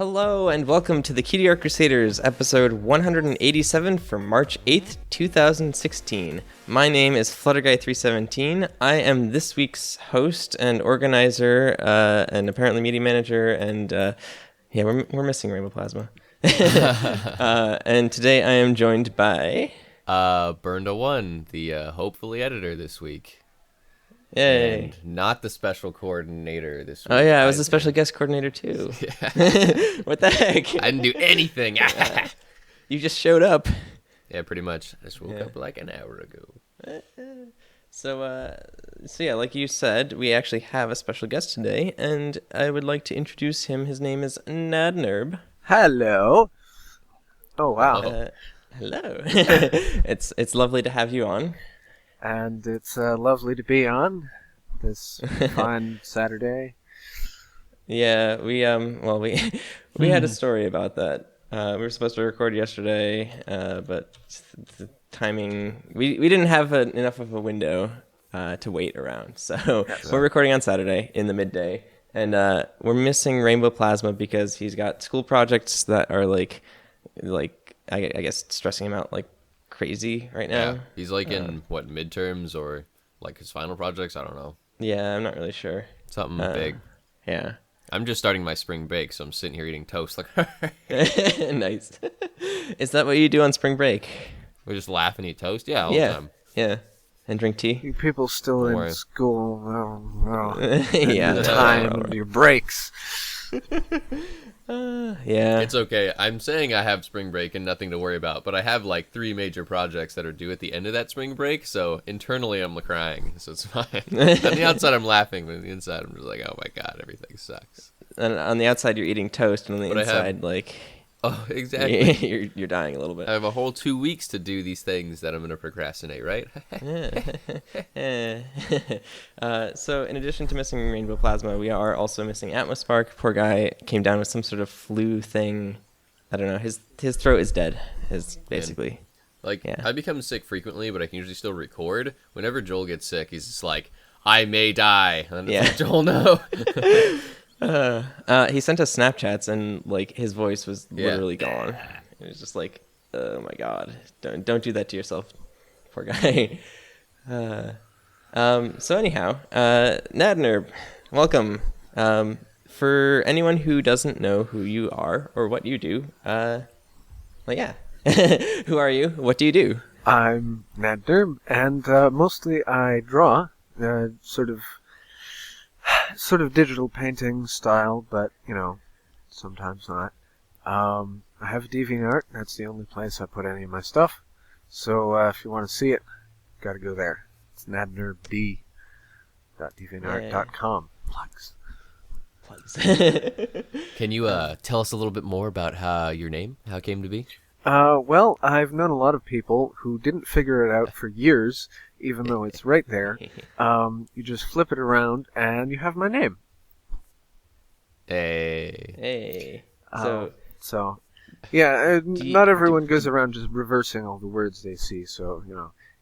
Hello and welcome to the Cutie Art Crusaders, episode 187 for March 8th, 2016. My name is Flutterguy317. I am this week's host and organizer, and apparently media manager, and we're missing Rainbow Plasma. And today I am joined by... Burned1, the hopefully editor this week. Yay. And not the special coordinator this week. Oh yeah, I was the special guest coordinator too. Yeah. What the heck? I didn't do anything. You just showed up. Yeah, pretty much. I just woke up like an hour ago. So yeah, like you said, we actually have a special guest today, and I would like to introduce him. His name is Nadnerb. Hello. Oh, wow. Hello. It's lovely to have you on. And it's lovely to be on this fine Saturday. Yeah, we had a story about that. We were supposed to record yesterday, but the timing, we didn't have enough of a window to wait around. So we're recording on Saturday in the midday, and we're missing Rainbow Plasma because he's got school projects that are like I guess stressing him out like crazy right now. Yeah, he's like in midterms or like his final projects. I don't know. Yeah, I'm not really sure. Something big. Yeah. I'm just starting my spring break, so I'm sitting here eating toast. Like, nice. Is that what you do on spring break? We just laugh and eat toast. Yeah, all the time. Yeah, and drink tea. You people still in school. Yeah, the time your breaks. Yeah. It's okay. I'm saying I have spring break and nothing to worry about, but I have like 3 major projects that are due at the end of that spring break, so internally I'm crying, so it's fine. On the outside I'm laughing, but on the inside I'm just like, oh my god, everything sucks. And on the outside you're eating toast, and on the inside, oh, exactly. you're dying a little bit. I have a whole 2 weeks to do these things that I'm going to procrastinate, right? So in addition to missing Rainbow Plasma, we are also missing Atmospark. Poor guy came down with some sort of flu thing. I don't know. His throat is dead, basically. I become sick frequently, but I can usually still record. Whenever Joel gets sick, he's just like, I may die. And like, Joel, no. He sent us Snapchats, and like his voice was literally gone. It was just like, oh my god, don't do that to yourself, poor guy. So anyhow, Nadnerb, welcome. For anyone who doesn't know who you are or what you do, who are you? What do you do? I'm Nadnerb, and mostly I draw, sort of digital painting style, but sometimes not. I have DeviantArt. That's the only place I put any of my stuff. So if you want to see it, gotta go there. It's nadnerb.deviantart.com. Plugs. Can you tell us a little bit more about how it came to be? Well, I've known a lot of people who didn't figure it out for years, even though it's right there. You just flip it around, and you have my name. Hey. So, yeah, not everyone goes around just reversing all the words they see, so,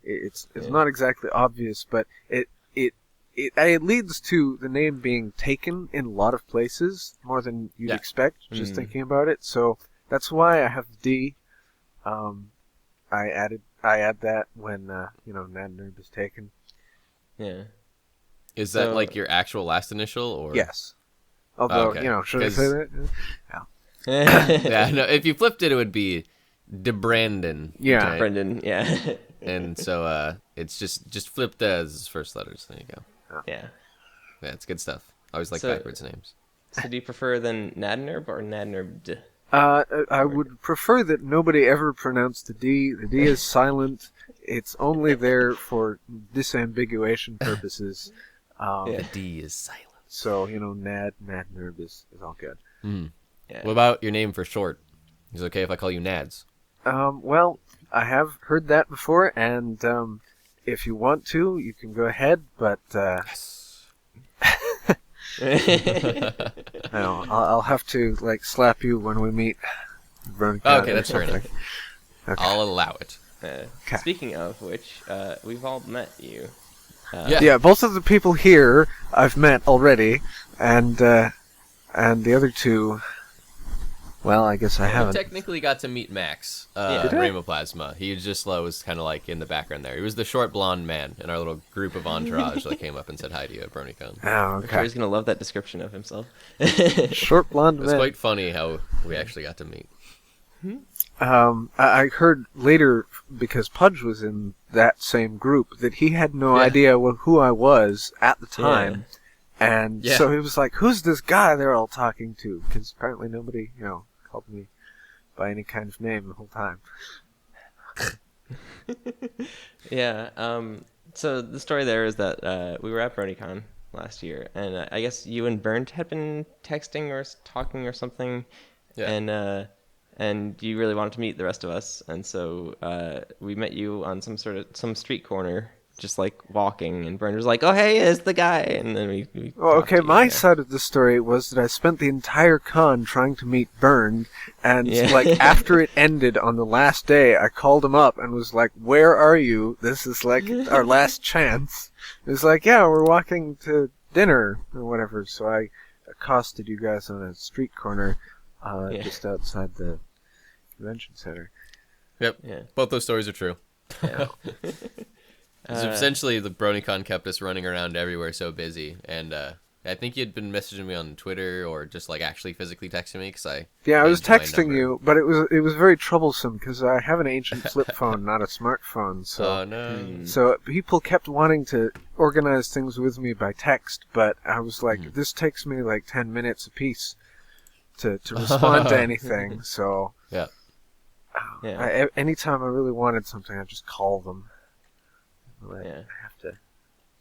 it's not exactly obvious, but it leads to the name being taken in a lot of places, more than you'd expect, just thinking about it, so that's why I have the D. I add that when Nadnerb is taken. Yeah. Is that like your actual last initial, or? Yes. Although, should I say that? Yeah. No. If you flipped it, it would be DeBrandon. Yeah. Right? Brendan. Yeah. And so it's just flipped as first letters. There you go. Yeah. Yeah, it's good stuff. I always like backwards names. So do you prefer then Nadnerb or Nadnerbed? I would prefer that nobody ever pronounce the D. The D is silent. It's only there for disambiguation purposes. The D is silent. So, Nadnerb is all good. Mm. Yeah. What about your name for short? Is it okay if I call you Nads? Well, I have heard that before, and if you want to, you can go ahead, but... Yes. I'll have to slap you when we meet. Okay, that's fair enough. Okay. I'll allow it. Speaking of which, we've all met you. Yeah, both of the people here I've met already, and the other two Well, I guess I You haven't. technically got to meet Max, Did I? Rainbowplasma. He just was kind of like in the background there. He was the short blonde man in our little group of entourage that came up and said hi to you at BronyCon. Oh, I'm sure okay. he's gonna love that description of himself. Short blonde It was man. quite funny how we actually got to meet. I heard later, because Pudge was in that same group, that he had no Yeah. idea who I was at the time. And Yeah. so he was like, who's this guy they're all talking to? Because apparently nobody, called me by any kind of name the whole time. Yeah. So the story there is that we were at BronyCon last year, and I guess you and Bernd had been texting or talking or something, Yeah. and you really wanted to meet the rest of us, and so we met you on some street corner, just like walking, and Bernd was like, "Oh hey, it's the guy," and then we Oh, talked okay, to you my there. side of the story was that I spent the entire con trying to meet Bernd, and Yeah. after it ended on the last day, I called him up and was like, "Where are you? This is like our last chance." It was like, "Yeah, we're walking to dinner or whatever." So I accosted you guys on a street corner, Yeah. just outside the convention center. Yep. Yeah. Both those stories are true. Yeah. Essentially, the BronyCon kept us running around everywhere, so busy. And I think you'd been messaging me on Twitter or just like actually physically texting me because I. Yeah, I was changed my texting number. you, but it was very troublesome because I have an ancient flip phone, not a smartphone. So. Oh no. So people kept wanting to organize things with me by text, but I was like, this takes me like 10 minutes apiece to respond to anything. So Yeah. Yeah. anytime I really wanted something, I'd just call them. Like, Yeah. I have to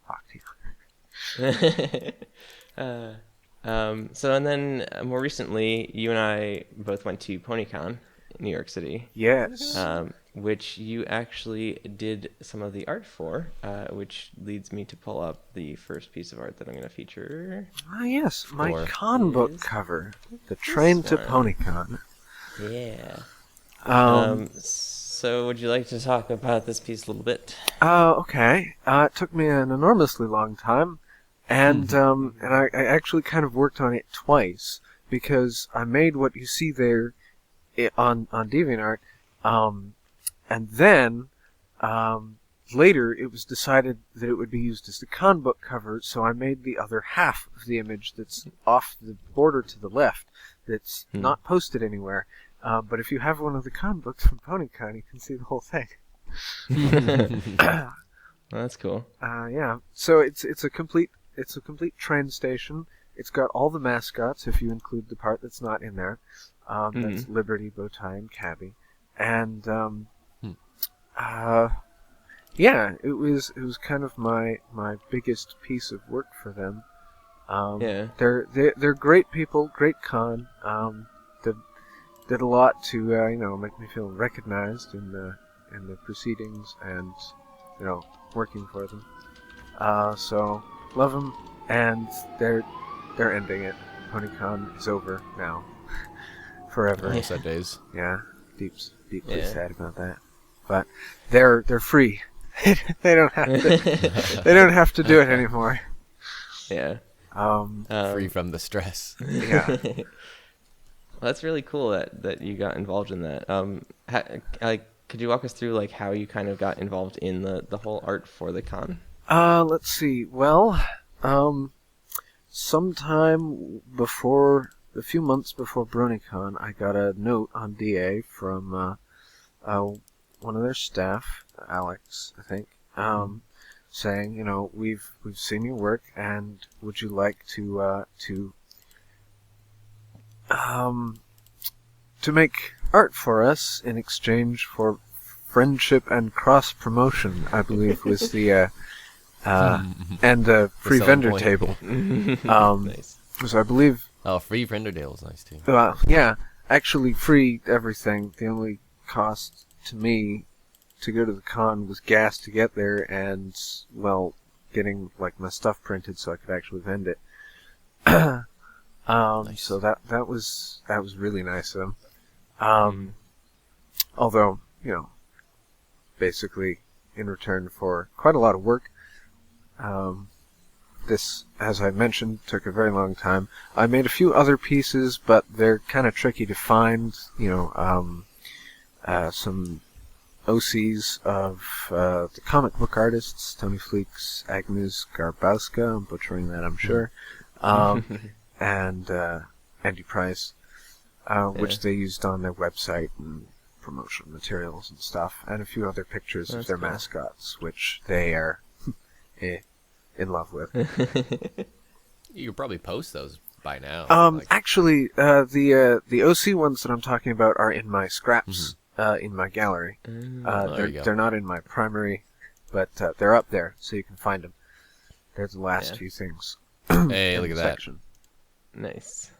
talk to you. So and then more recently, you and I both went to PonyCon in New York City, Yes. which you actually did some of the art for, which leads me to pull up the first piece of art that I'm going to feature. Ah, yes. My Or con book is cover. The Train to one. PonyCon. Yeah. Um, So would you like to talk about this piece a little bit? Okay. It took me an enormously long time, and I actually kind of worked on it twice because I made what you see there on DeviantArt, and then later it was decided that it would be used as the con book cover, so I made the other half of the image that's off the border to the left, that's not posted anywhere. But if you have one of the con books from PonyCon, you can see the whole thing. Well, that's cool. Yeah. So it's a complete train station. It's got all the mascots if you include the part that's not in there. That's Liberty, Bowtie, and Cabby. And yeah, it was kind of my biggest piece of work for them. Yeah. They're great people, great con. Did a lot to make me feel recognized in the proceedings and working for them. So love them, and they're ending it. PonyCon is over now, forever. Almost that days. Yeah, deeply Yeah. sad about that. But they're free. They don't have to. They don't have to do it anymore. Yeah. Free from the stress. Yeah. Well, that's really cool that you got involved in that. Could you walk us through like how you kind of got involved in the whole art for the con? Let's see. Well, sometime before, a few months before BronyCon, I got a note on DA from one of their staff, Alex, I think, saying, we've seen your work, and would you like to make art for us in exchange for friendship and cross promotion, I believe was the and a free selling vendor point. table. Nice. So I believe, Oh, free vendor deal is nice too. yeah, actually free everything. The only cost to me to go to the con was gas to get there, and getting like my stuff printed so I could actually vend it. Nice. So that was really nice of them. Although, basically in return for quite a lot of work, this, as I mentioned, took a very long time. I made a few other pieces, but they're kind of tricky to find. Some OCs of the comic book artists, Tony Fleeks, Agnes Garbowska, I'm butchering that, I'm sure, and Andy Price, which they used on their website and promotional materials and stuff, and a few other pictures of their mascots, which they are in love with. You could probably post those by now. Actually, the OC ones that I'm talking about are in my scraps in my gallery. They're not in my primary, but they're up there, so you can find them. They're the last few things. Hey, look at that. Nice.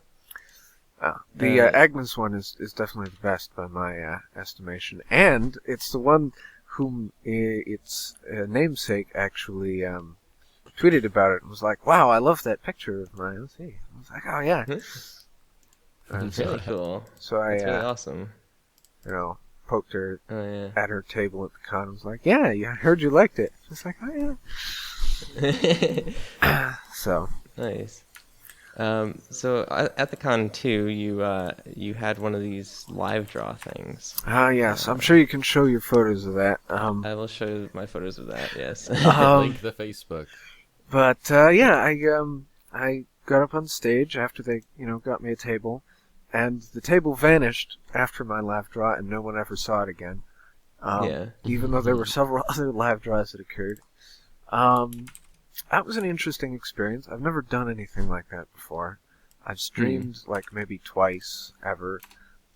The Agnes one is definitely the best by my estimation, and it's the one whom its namesake actually tweeted about it and was like, "Wow, I love that picture of my OC." I was like, "Oh yeah." That's really cool. So That's really awesome. Poked her at her table at the con. I was like, "Yeah, I heard you liked it." She's like, "Oh yeah." So nice. So at the con too, you had one of these live draw things. Yes. I'm sure you can show your photos of that. I will show my photos of that. Yes. Link the Facebook. But I got up on stage after they got me a table, and the table vanished after my live draw, and no one ever saw it again. Even though there were several other live draws that occurred. That was an interesting experience. I've never done anything like that before. I've streamed like maybe twice ever,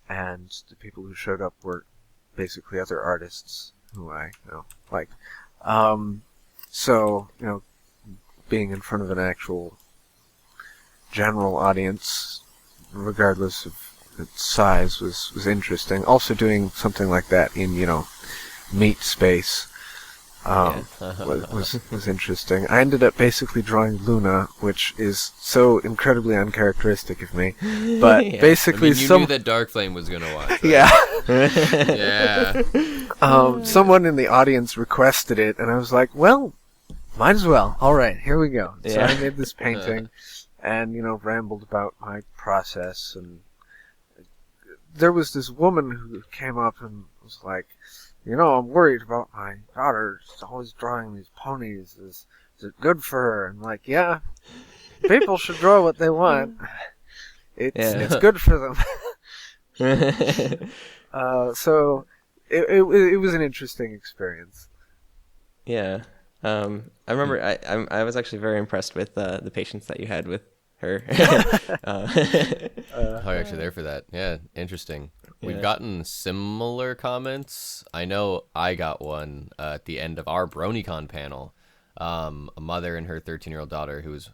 and the people who showed up were basically other artists who I liked. So being in front of an actual general audience, regardless of its size, was interesting. Also, doing something like that in meat space. Was interesting. I ended up basically drawing Luna, which is so incredibly uncharacteristic of me. But basically, you knew that Dark Flame was gonna watch. Right? Yeah. Someone in the audience requested it, and I was like, "Well, might as well. All right, here we go." So I made this painting, and rambled about my process. And there was this woman who came up and was like, "I'm worried about my daughter. She's always drawing these ponies. Is it good for her?" I'm like, "Yeah, people should draw what they want. It's good for them." So it was an interesting experience. Yeah, I remember I was actually very impressed with the patience that you had with her. You're actually there for that. Yeah, interesting. We've gotten similar comments. I know I got one at the end of our BronyCon panel. A mother and her 13-year-old daughter who was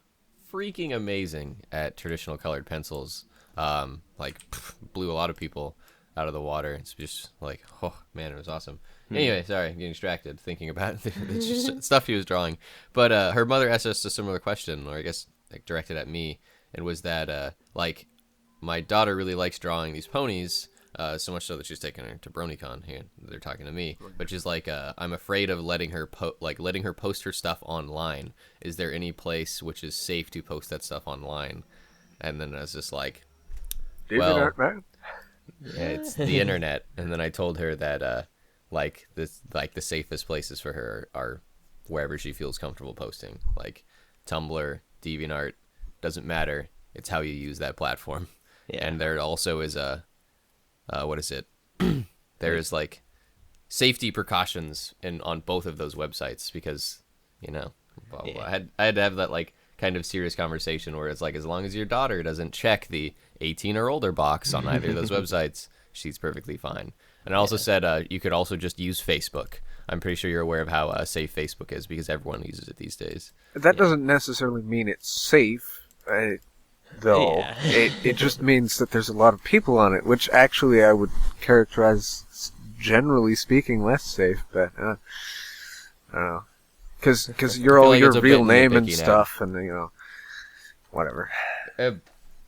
freaking amazing at traditional colored pencils. Blew a lot of people out of the water. It's just like, oh man, it was awesome. Anyway, sorry, I'm getting distracted thinking about the stuff he was drawing. But her mother asked us a similar question, or I guess directed at me, and was that my daughter really likes drawing these ponies. So much so that she's taking her to BronyCon. Here, they're talking to me, but she's like, I'm afraid of letting her post her stuff online. Is there any place which is safe to post that stuff online? And then I was just like, well, it's the internet. And then I told her that the safest places for her are wherever she feels comfortable posting, like Tumblr, DeviantArt. Doesn't matter. It's how you use that platform. Yeah. And there also is a what is it? There is like safety precautions on both of those websites because I had to have that like kind of serious conversation where it's like, as long as your daughter doesn't check the 18 or older box on either of those websites, she's perfectly fine. And I also said you could also just use Facebook. I'm pretty sure you're aware of how safe Facebook is because everyone uses it these days. That doesn't necessarily mean it's safe. Though it just means that there's a lot of people on it, which actually I would characterize, generally speaking, less safe. But I don't know, because you're all your real name and stuff, and whatever.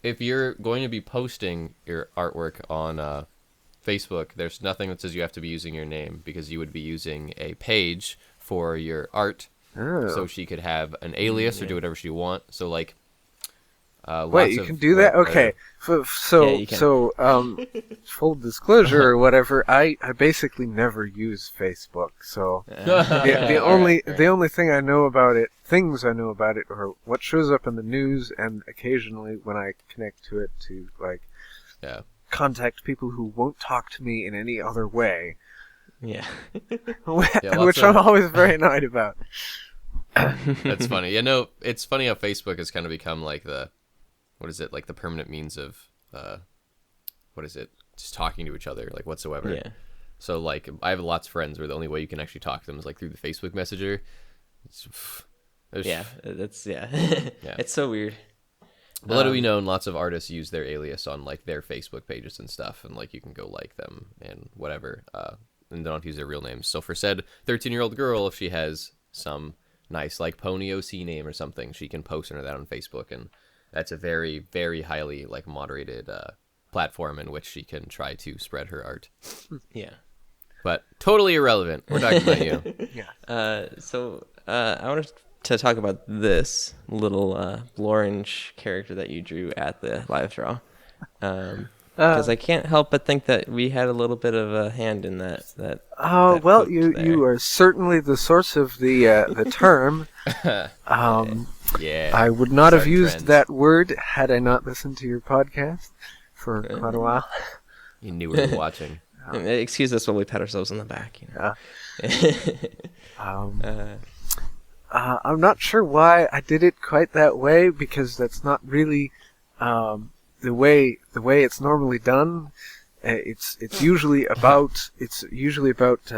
If you're going to be posting your artwork on Facebook, there's nothing that says you have to be using your name, because you would be using a page for your art, so she could have an alias or do whatever she want. So like, wait, you can do that? Okay, Yeah, you can. Full disclosure or whatever, I basically never use Facebook, so the only thing I know about it, things I know about it, are what shows up in the news, and occasionally when I connect to it to like contact people who won't talk to me in any other way. Yeah. Which I'm always very annoyed about. That's funny. You know, it's funny how Facebook has kind of become like like the permanent means of, just talking to each other, like whatsoever. Yeah. So like, I have lots of friends where the only way you can actually talk to them is like through the Facebook Messenger. Yeah. Yeah. It's so weird. But let it be known, lots of artists use their alias on like their Facebook pages and stuff, and like you can go like them and whatever, and they don't have to use their real names. So for said 13-year-old girl, if she has some nice like Pony OC name or something, she can post under that on Facebook, and that's a very, very highly like moderated platform in which she can try to spread her art. Yeah. But totally irrelevant. We're talking about you. Yeah. So I wanted to talk about this little orange character that you drew at the live draw, because I can't help but think that we had a little bit of a hand in that. Well, you are certainly the source of the term. Yeah. I would not have used that word had I not listened to your podcast for quite a while. You knew we were watching. Excuse us while we pat ourselves on the back. I'm not sure why I did it quite that way, because that's not really the way it's normally done. It's usually about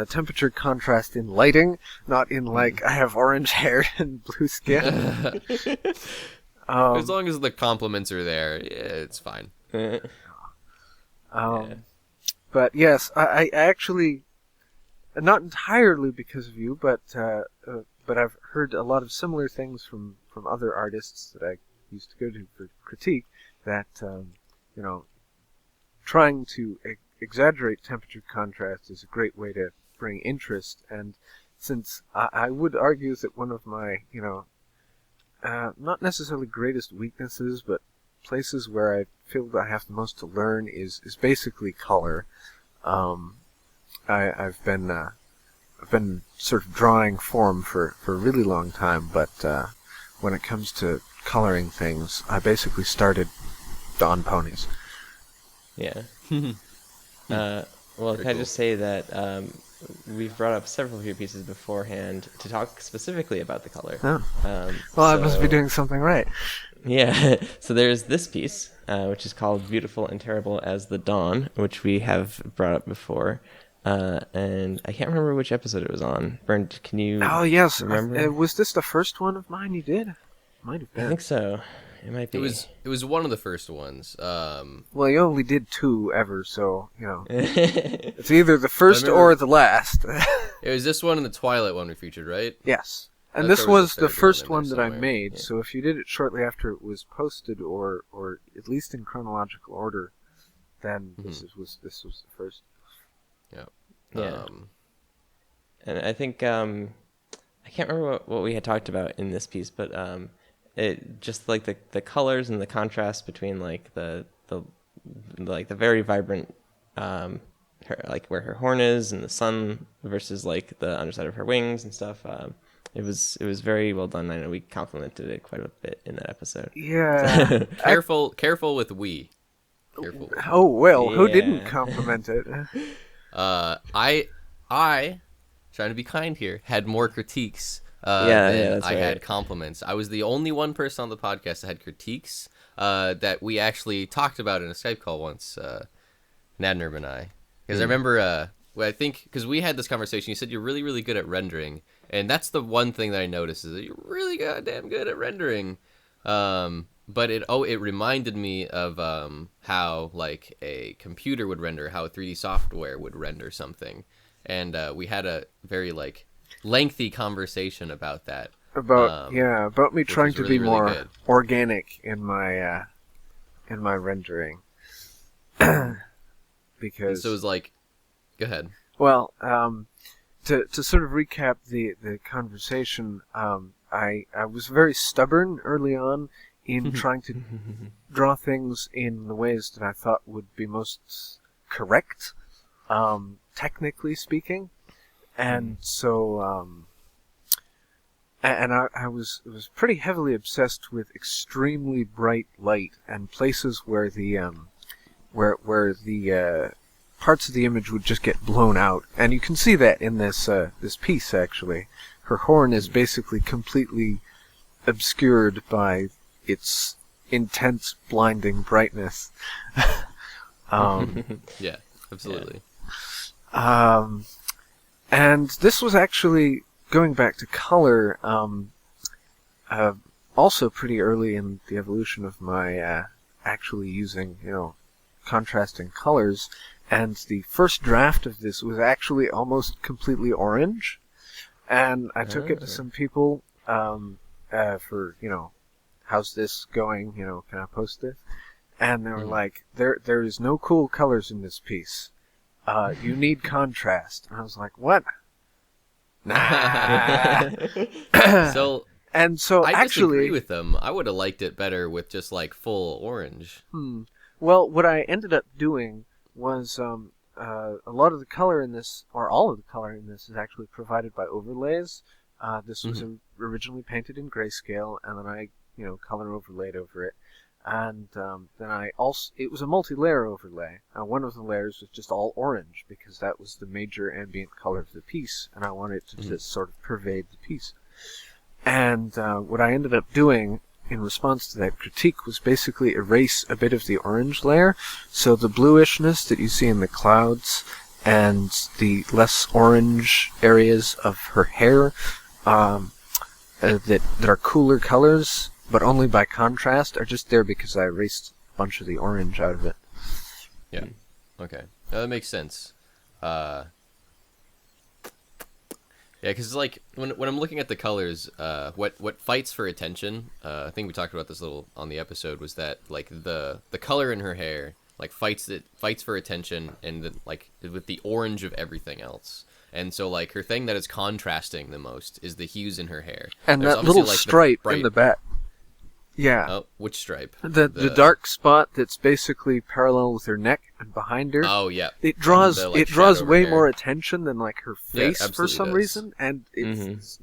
temperature contrast in lighting, not in like I have orange hair and blue skin. As long as the compliments are there, it's fine. But yes, I actually, not entirely because of you, but I've heard a lot of similar things from other artists that I used to go to for critique, that trying to exaggerate temperature contrast is a great way to bring interest. And since I would argue that one of my not necessarily greatest weaknesses, but places where I feel that I have the most to learn is basically color. I've been sort of drawing form for a really long time, but when it comes to coloring things, I basically started on ponies. Yeah. Well, can I just say that we've brought up several of your pieces beforehand to talk specifically about the color. I must be doing something right. Yeah. So there's this piece, which is called Beautiful and Terrible as the Dawn, which we have brought up before. And I can't remember which episode it was on. Bernd, can you remember? Was this the first one of mine you did? Might have been. I think so. It might be. It was one of the first ones. Well, you only did 2 ever, so, it's either the first or the last. It was this one and the Twilight one we featured, right? Yes. And this was the first one that I made, so if you did it shortly after it was posted, or at least in chronological order, then this was the first. Yeah. And I think I can't remember what we had talked about in this piece, but it just like the colors and the contrast between like the very vibrant like where her horn is and the sun versus like the underside of her wings and stuff. It was very well done. I know we complimented it quite a bit in that episode. Yeah. Careful with we. Careful. Oh well, who didn't compliment it? I trying to be kind here, had more critiques than that's I right. had compliments. I was the only one person on the podcast that had critiques that we actually talked about in a Skype call once, Nadnerb and I. Because I remember, I think, because we had this conversation, you said you're really, really good at rendering. And that's the one thing that I noticed, is that you're really goddamn good at rendering. But it reminded me of how like a computer would render, how a 3D software would render something, and we had a very like lengthy conversation about that. About me trying to really, be really more good. organic in my rendering. Because so it was like, go ahead. Well, to sort of recap the conversation, I was very stubborn early on in trying to draw things in the ways that I thought would be most correct, technically speaking, and so I was pretty heavily obsessed with extremely bright light and places where the parts of the image would just get blown out, and you can see that in this piece actually. Her horn is basically completely obscured by its intense, blinding brightness. Yeah, absolutely. And this was actually, going back to color, also pretty early in the evolution of my actually using, contrasting colors. And the first draft of this was actually almost completely orange. And I took it to some people for, how's this going? Can I post this? And they were like, there is no cool colors in this piece. You need contrast. And I was like, what? Nah. So I actually disagree with them. I would have liked it better with just like full orange. Well, what I ended up doing was a lot of the color in this, or all of the color in this, is actually provided by overlays. This was originally painted in grayscale, and then I, color overlaid over it. And then it was a multi-layer overlay. One of the layers was just all orange, because that was the major ambient color of the piece, and I wanted it to just sort of pervade the piece. And what I ended up doing in response to that critique was basically erase a bit of the orange layer, so the bluishness that you see in the clouds and the less orange areas of her hair that are cooler colors, but only by contrast, are just there because I erased a bunch of the orange out of it. Yeah. Okay. That makes sense. Yeah, because like when I'm looking at the colors, what fights for attention, I think we talked about this a little on the episode, was that like the color in her hair like fights for attention, and like with the orange of everything else. And so like her thing that is contrasting the most is the hues in her hair. And that little like, stripe in the back. Yeah. Oh, which stripe? The dark spot that's basically parallel with her neck and behind her. Oh yeah. It draws way hair. more attention than like her face for some reason, and it's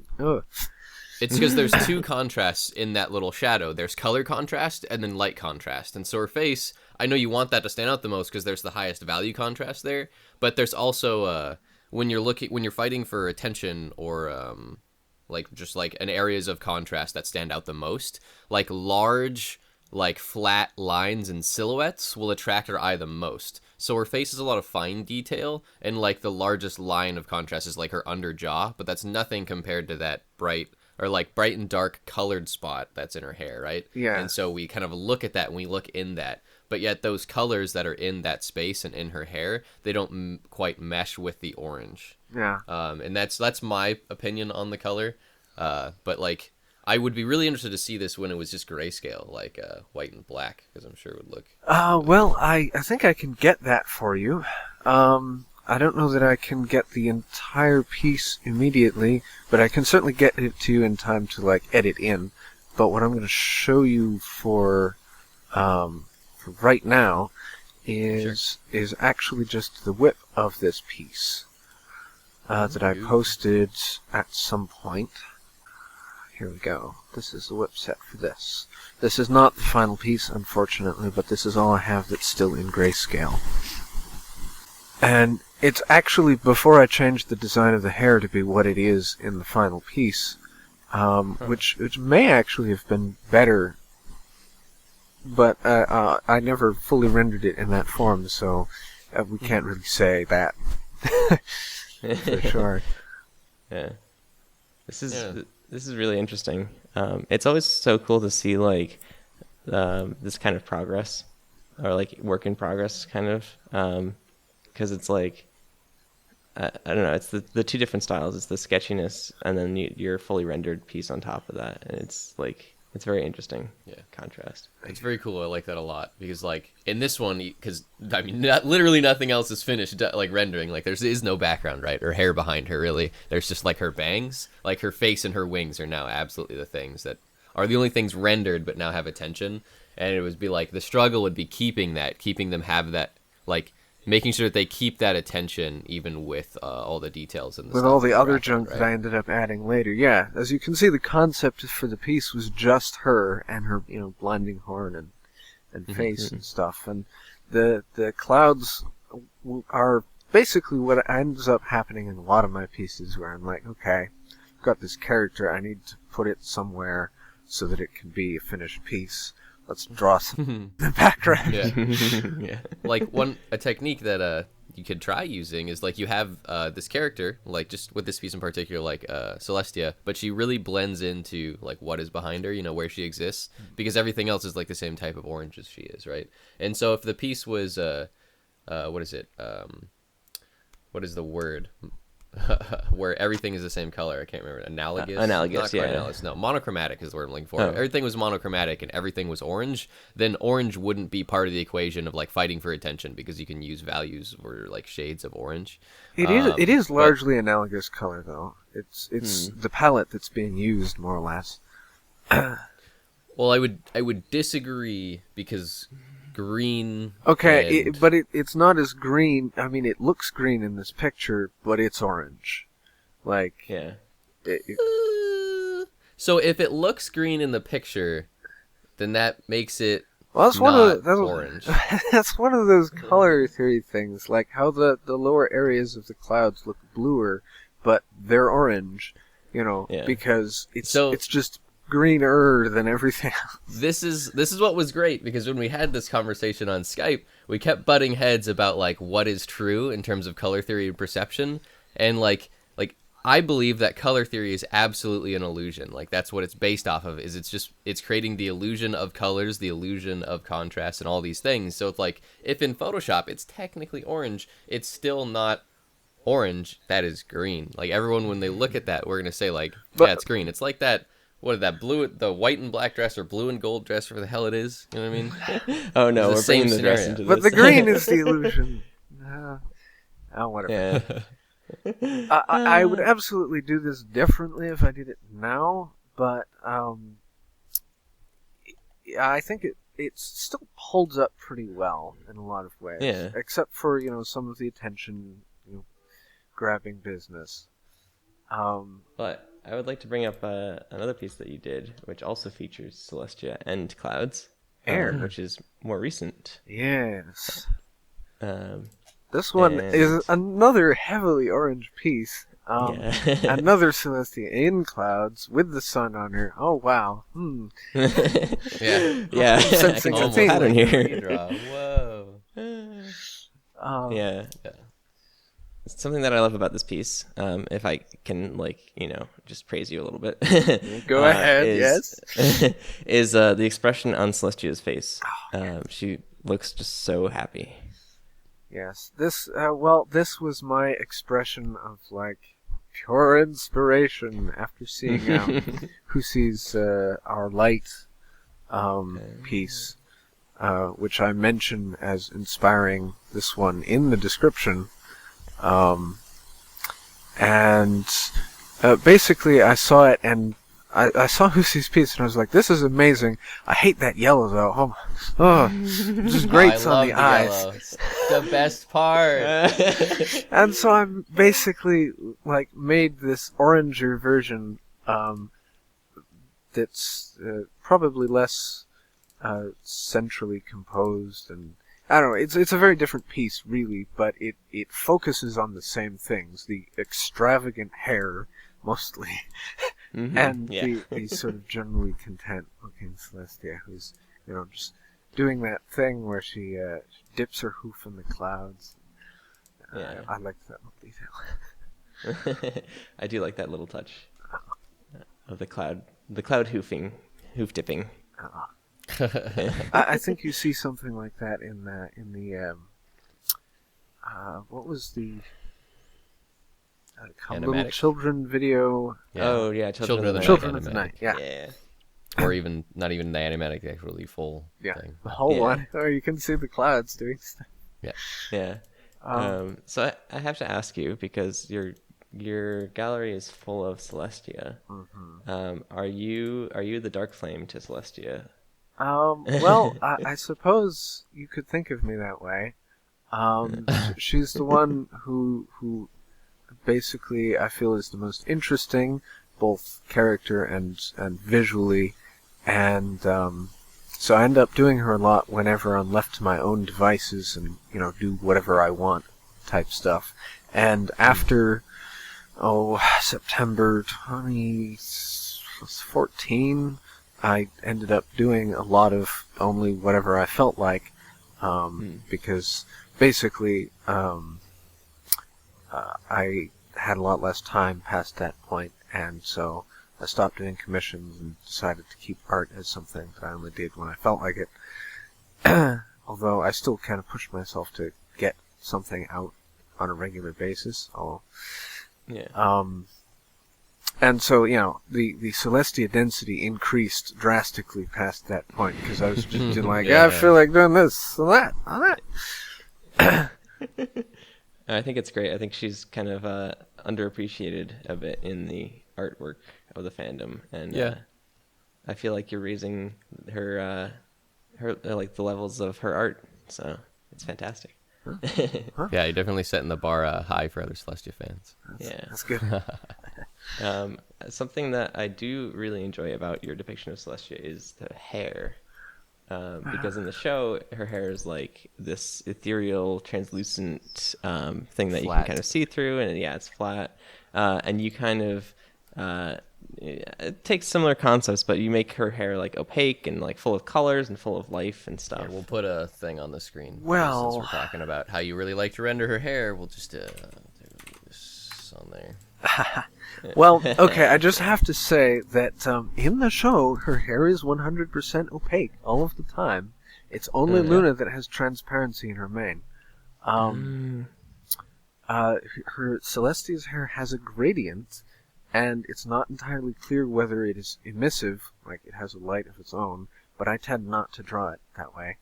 It's because there's two contrasts in that little shadow. There's color contrast and then light contrast. And so her face, I know you want that to stand out the most because there's the highest value contrast there, but there's also when you're fighting for attention or like just like in areas of contrast that stand out the most, like large like flat lines and silhouettes will attract her eye the most. So her face has a lot of fine detail, and like the largest line of contrast is like her under jaw, but that's nothing compared to that bright and dark colored spot that's in her hair, right? Yeah. And so we kind of look at that and we look in that, but yet those colors that are in that space and in her hair, they don't quite mesh with the orange. Yeah. And that's my opinion on the color. But like, I would be really interested to see this when it was just grayscale, like white and black, because I'm sure it would look. Well, I think I can get that for you. I don't know that I can get the entire piece immediately, but I can certainly get it to you in time to like edit in. But what I'm going to show you for right now is actually just the whip of this piece that I posted at some point. Here we go. This is the whip set for this. This is not the final piece, unfortunately, but this is all I have that's still in grayscale. And it's actually before I changed the design of the hair to be what it is in the final piece, which may actually have been better, but I never fully rendered it in that form, so we can't really say that for sure. Yeah. This is really interesting. It's always so cool to see like this kind of progress, or like work in progress kind of, because it's like I don't know, it's the two different styles. It's the sketchiness and then your fully rendered piece on top of that, and it's like It's very interesting. Yeah. Contrast. It's very cool. I like that a lot because, like, in this one, because I mean, literally nothing else is finished, like rendering. Like, there is no background, right, or hair behind her. Really, there's just like her bangs, like her face and her wings are now absolutely the things that are the only things rendered, but now have attention. And it would be like the struggle would be keeping them have that, like, making sure that they keep that attention even with all the details and with all the other junk that I ended up adding later. Yeah, as you can see, the concept for the piece was just her and her, blinding horn and face and stuff. And the clouds are basically what ends up happening in a lot of my pieces, where I'm like, okay, I've got this character, I need to put it somewhere so that it can be a finished piece. Let's draw some in the background. Yeah. Yeah. Like a technique that you could try using is like you have this character, like just with this piece in particular, like Celestia, but she really blends into like what is behind her, where she exists, because everything else is like the same type of orange as she is, right? And so if the piece was what is it? What is the word? Where everything is the same color. I can't remember. Analogous? Analogous, Not quite yeah. analogous. No, monochromatic is the word I'm looking for. Oh. Everything was monochromatic and everything was orange, then orange wouldn't be part of the equation of like fighting for attention, because you can use values or like shades of orange. It is largely analogous color, though. It's the palette that's being used, more or less. Well, I would disagree, because green. Okay, and- but it's not as green. I mean, it looks green in this picture, but it's orange. Like, Yeah. So if it looks green in the picture, then that makes it well, that's not orange. That's one of those color theory things, like how the lower areas of the clouds look bluer, but they're orange. Yeah. Because it's So- it's just greener than everything else. This is what was great, because when we had this conversation on Skype, we kept butting heads about like what is true in terms of color theory and perception, and like I believe that color theory is absolutely an illusion. Like that's what it's based off of. It's creating the illusion of colors, the illusion of contrast, and all these things. So it's like if in Photoshop it's technically orange, it's still not orange. That is green. Like everyone, when they look at that, we're gonna say like, yeah, it's green. It's like that. What is that blue? The white and black dress, or blue and gold dress, whatever the hell it is. You know what I mean? Oh no, It's the we're same bringing the dress scenario. into But this. the green is the illusion. Whatever. Yeah. I would absolutely do this differently if I did it now, but I think it still holds up pretty well in a lot of ways. Yeah. Except for some of the attention grabbing business. But I would like to bring up another piece that you did, which also features Celestia and clouds, Air. which is more recent. Yes. Um, This one And- is another heavily orange piece. yeah. Another Celestia in clouds with the sun on her. Oh wow. Yeah. Yeah. I Sensing can a sense a theme. pattern here. Whoa. Yeah. Something that I love about this piece, if I can, just praise you a little bit. Go ahead, is the expression on Celestia's face. She looks just so happy. Yes. This this was my expression of pure inspiration after seeing Who Sees Our Light piece, which I mention as inspiring this one in the description. And basically I saw it, and I saw Who Sees Peace, and I was like, this is amazing. I hate that yellow, though. Just grates on the eyes. Yellow. It's the best part. And so I basically made this oranger version that's probably less centrally composed, and I don't know. It's a very different piece, really, but it focuses on the same things: the extravagant hair, mostly, Mm-hmm. and Yeah. the sort of generally content-looking Celestia, who's just doing that thing where she dips her hoof in the clouds. Yeah. I like that little detail. I do like that little touch of the cloud hoof dipping. I think you see something like that in the what was the Come Little Animatic? Children video? Yeah. Oh yeah, Children of the Night. Children of the animatic. Night. Yeah. Yeah. or even not even the animatic, the actually full Yeah, thing. the whole Yeah. one. Oh, you can see the clouds doing stuff. Yeah. So I have to ask you, because your gallery is full of Celestia. Are you the Dark Flame to Celestia? Well, I suppose you could think of me that way. She's the one who basically I feel is the most interesting, both character and visually, and so I end up doing her a lot whenever I'm left to my own devices and do whatever I want type stuff. And after September 2014, I ended up doing a lot of only whatever I felt like, because basically I had a lot less time past that point, and so I stopped doing commissions and decided to keep art as something that I only did when I felt like it. Although I still kind of pushed myself to get something out on a regular basis. Yeah. And so, the Celestia density increased drastically past that point, because I was just like, Yeah. I feel like doing this and that, I think it's great. I think she's kind of underappreciated a bit in the artwork of the fandom, and I feel like you're raising her like the levels of her art, so it's fantastic. Yeah, you're definitely setting the bar high for other Celestia fans. That's good. Something that I do really enjoy about your depiction of Celestia is the hair. Because in the show, her hair is like this ethereal, translucent thing that you can Flat. kind of see through, and it's flat. And you kind of it takes similar concepts, but you make her hair like opaque and like full of colors and full of life and stuff. Yeah, we'll put a thing on the screen. Well- since we're talking about how you really like to render her hair, we'll just do this on there. Well, okay, I just have to say that in the show, her hair is 100% opaque all of the time. It's only Luna that has transparency in her mane. Her Celestia's hair has a gradient, and it's not entirely clear whether it is emissive, like it has a light of its own, but I tend not to draw it that way.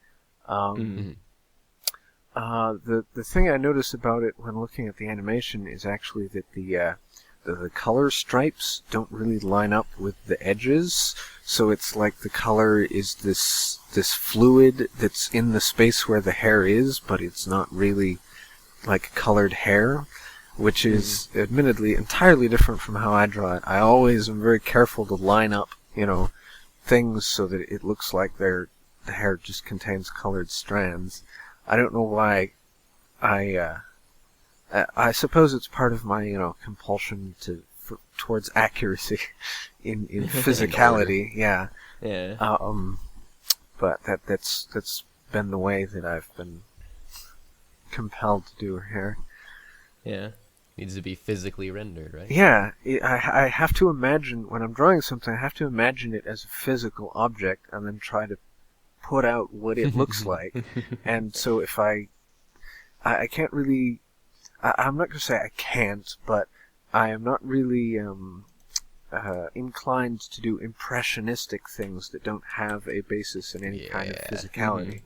The thing I notice about it when looking at the animation is actually that the color stripes don't really line up with the edges, so it's like the color is this fluid that's in the space where the hair is, but it's not really like colored hair, which is admittedly entirely different from how I draw it. I always am very careful to line up, things so that it looks like the hair just contains colored strands. I don't know why. I suppose it's part of my, compulsion towards accuracy in physicality. Yeah. Yeah. But that's been the way that I've been compelled to do her hair. Yeah. Needs to be physically rendered, right? Yeah, I have to imagine, when I'm drawing something, I have to imagine it as a physical object and then try to put out what it looks like. And so if I can't really, I'm not going to say I can't, but I am not really inclined to do impressionistic things that don't have a basis in any kind of physicality.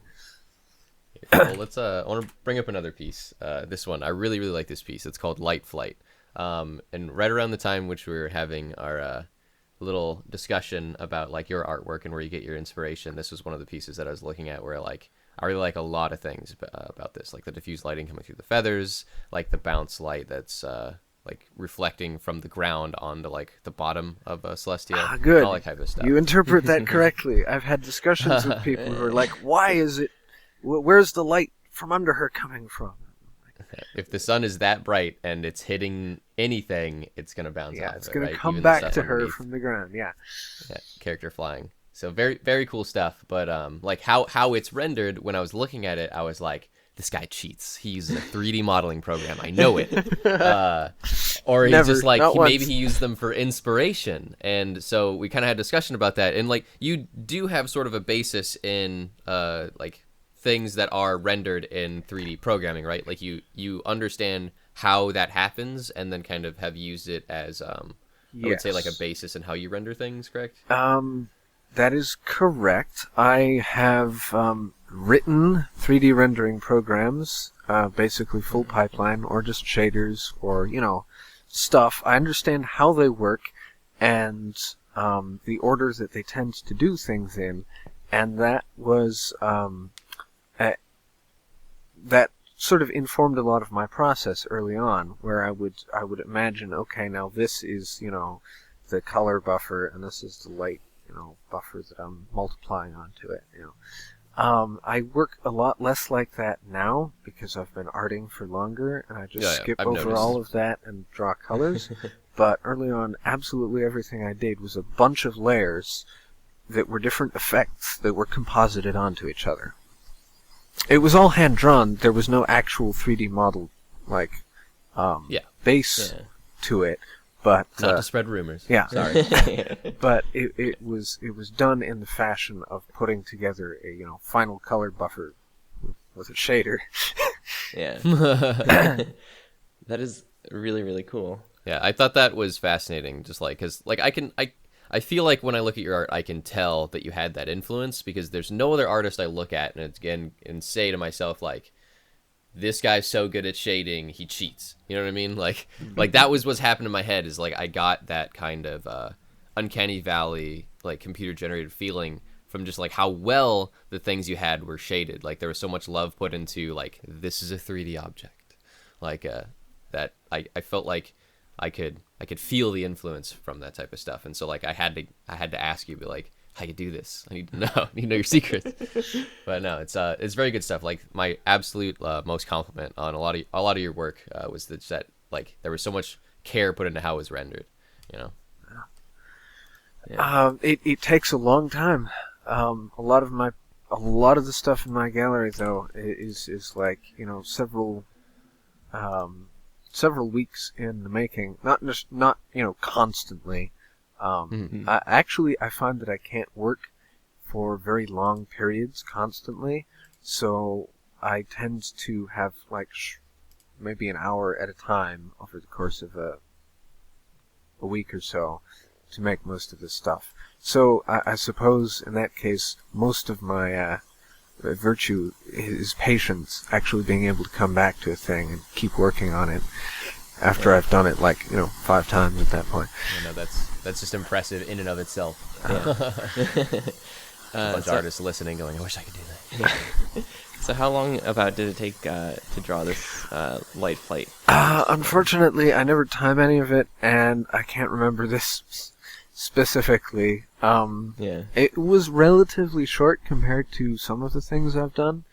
Well, let's. I want to bring up another piece. This one, I really, really like this piece. It's called Light Flight. And right around the time which we were having our little discussion about like your artwork and where you get your inspiration, this was one of the pieces that I was looking at where I really like a lot of things about this, like the diffuse lighting coming through the feathers, like the bounce light that's like reflecting from the ground onto like the bottom of Celestia. Good. All that type of stuff. You interpret that correctly. I've had discussions with people who are like, why is it, where's the light from under her coming from? If the sun is that bright and it's hitting anything, it's going to bounce off. Yeah, it's going right? to come Even the back stuff to her underneath. from the ground, yeah. Yeah, character flying. So very, very cool stuff. But like how it's rendered, when I was looking at it, I was like, this guy cheats. He uses a 3D modeling program. I know it. Or he's Never, just like, not maybe once. he used them for inspiration. And so we kind of had a discussion about that. And like, you do have sort of a basis in like things that are rendered in 3D programming, right? Like you understand how that happens and then kind of have used it as, I would say like a basis in how you render things, correct? That is correct. I have written 3D rendering programs, basically full pipeline, or just shaders, or, stuff. I understand how they work, and the order that they tend to do things in, and that was that sort of informed a lot of my process early on, where I would imagine, okay, now this is the color buffer, and this is the light buffer that I'm multiplying onto it. I work a lot less like that now because I've been arting for longer, and I just skip I've over noticed. all of that and draw colors. But early on, absolutely everything I did was a bunch of layers that were different effects that were composited onto each other. It was all hand-drawn. There was no actual 3D model, base to it. But Not to spread rumors. yeah. Sorry. But it was done in the fashion of putting together a final color buffer with a shader. Yeah. That is really, really cool. Yeah, I thought that was fascinating. Just because I feel like when I look at your art, I can tell that you had that influence, because there's no other artist I look at and say to myself, like, this guy's so good at shading, he cheats. You know what I mean? Like that was what's happened in my head, is like I got that kind of uncanny valley, like computer generated feeling from just like how well the things you had were shaded. Like there was so much love put into like, this is a 3D object. Like that I felt like I could feel the influence from that type of stuff. And so like I had to ask you, be like, how you do this? I need to know your secrets. But no, it's very good stuff. Like my absolute most compliment on a lot of your work was that like there was so much care put into how it was rendered. Yeah. It takes a long time. A lot of the stuff in my gallery though is like several weeks in the making. Not constantly. I find that I can't work for very long periods constantly, so I tend to have like maybe an hour at a time over the course of a week or so to make most of this stuff. So I suppose in that case, most of my virtue is patience, actually being able to come back to a thing and keep working on it after I've done it 5 times at that point. That's just impressive in and of itself. Yeah. A bunch of artists listening going, I wish I could do that. Yeah. So how long about did it take to draw this light flight? Unfortunately, I never time any of it, and I can't remember this specifically. Yeah. It was relatively short compared to some of the things I've done.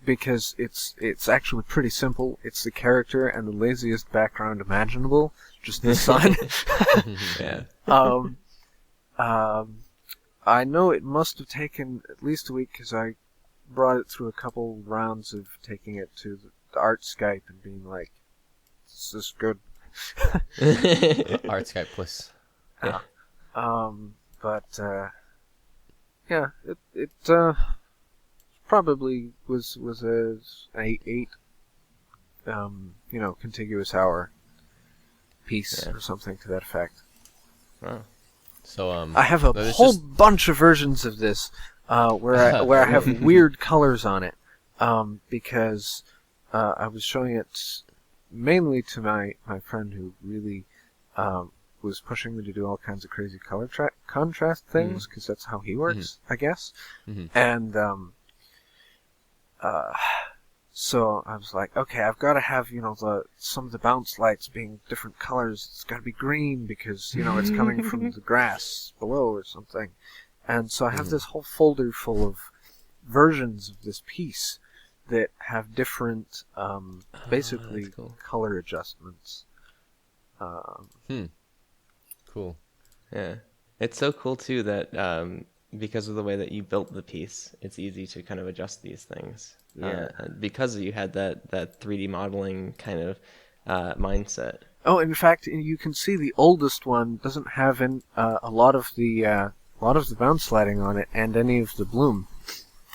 Because it's actually pretty simple. It's the character and the laziest background imaginable, just the sun. Yeah. I know it must have taken at least a week because I brought it through a couple rounds of taking it to the art Skype and being like, "Is this good?" Art Skype plus. Yeah. Yeah, it probably was a 8 contiguous hour piece or something to that effect. Wow. So I have a whole bunch of versions of this where I have weird colors on it because I was showing it mainly to my friend who really was pushing me to do all kinds of crazy color contrast things because that's how he works, I guess. And so I was like, okay, I've got to have some of the bounce lights being different colors. It's got to be green because it's coming from the grass below or something. And so I have this whole folder full of versions of this piece that have different, basically cool. color adjustments. Cool. Yeah. It's so cool too that because of the way that you built the piece, it's easy to kind of adjust these things. Yeah. Because you had that 3D modeling kind of mindset. Oh, in fact, you can see the oldest one doesn't have a lot of the bounce lighting on it and any of the bloom.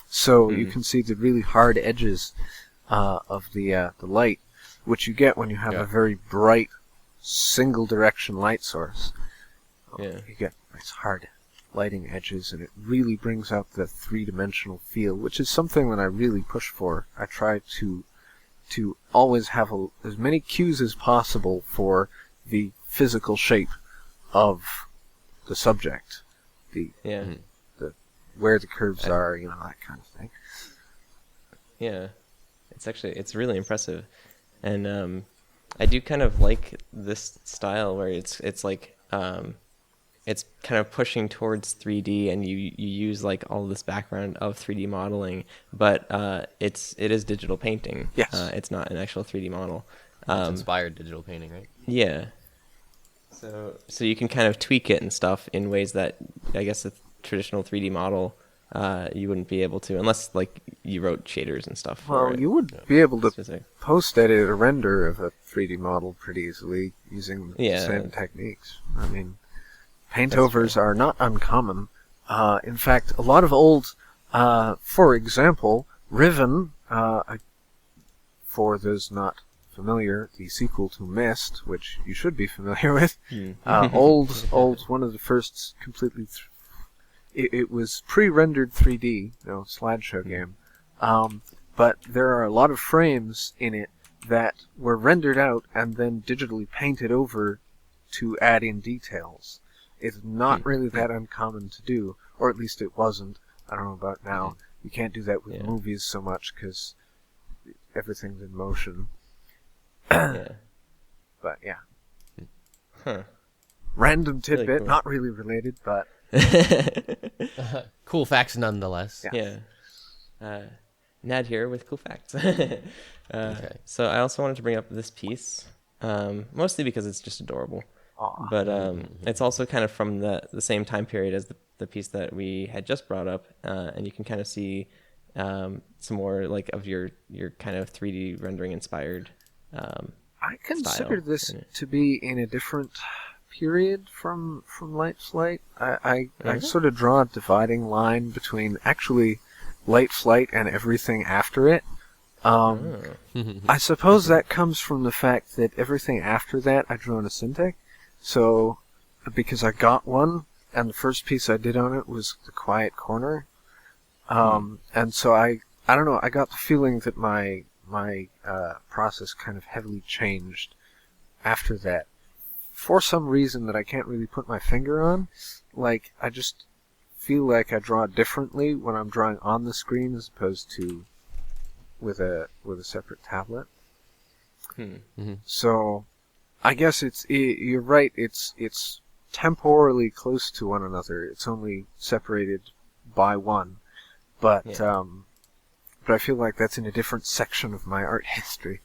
So you can see the really hard edges of the light, which you get when you have a very bright single direction light source. Yeah. You get it's hard lighting edges, and it really brings out the three-dimensional feel, which is something that I really push for. I try to always have as many cues as possible for the physical shape of the subject, the where the curves are, that kind of thing. Yeah, it's really impressive, and I do kind of like this style where it's like it's kind of pushing towards 3D, and you use like all this background of 3D modeling, but it is digital painting. Yes, it's not an actual 3D model. It's inspired digital painting, right? Yeah. So you can kind of tweak it and stuff in ways that I guess a traditional 3D model you wouldn't be able to, unless like you wrote shaders and stuff. Well, you would be able to post-edit a render of a 3D model pretty easily using the same techniques. I mean, paint-overs are not uncommon. In fact, a lot of old, for example, Riven, for those not familiar, the sequel to Myst, which you should be familiar with. Old, one of the first completely. It was pre-rendered 3D, slideshow game. But there are a lot of frames in it that were rendered out and then digitally painted over to add in details. It's not really that uncommon to do, or at least it wasn't. I don't know about now. You can't do that with movies so much because everything's in motion. But yeah. Random tidbit, really cool. Not really related, but cool facts nonetheless. Yeah. Nad here with cool facts. Okay. So I also wanted to bring up this piece, mostly because it's just adorable. Aww. But it's also kind of from the same time period as the piece that we had just brought up, and you can kind of see some more like of your kind of 3D rendering inspired. I consider this to be in a different period from Light Flight. I sort of draw a dividing line between actually Light Flight and everything after it. I suppose that comes from the fact that everything after that I drew on a Cintiq. So, because I got one, and the first piece I did on it was The Quiet Corner. And so I don't know, I got the feeling that my process kind of heavily changed after that. For some reason that I can't really put my finger on, like, I just feel like I draw differently when I'm drawing on the screen as opposed to with a separate tablet. So, I guess you're right, it's temporally close to one another. It's only separated by one. But I feel like that's in a different section of my art history.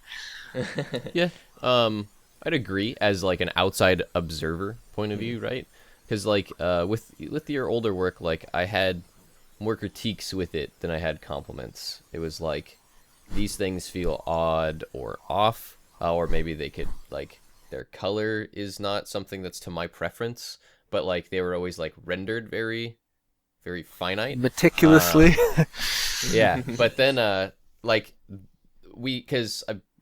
Yeah. I'd agree as like an outside observer point of view, right? Because like with your older work, like I had more critiques with it than I had compliments. It was like these things feel odd or off, or maybe they could like their color is not something that's to my preference, but like they were always like rendered very, very finite, meticulously. Yeah, but then like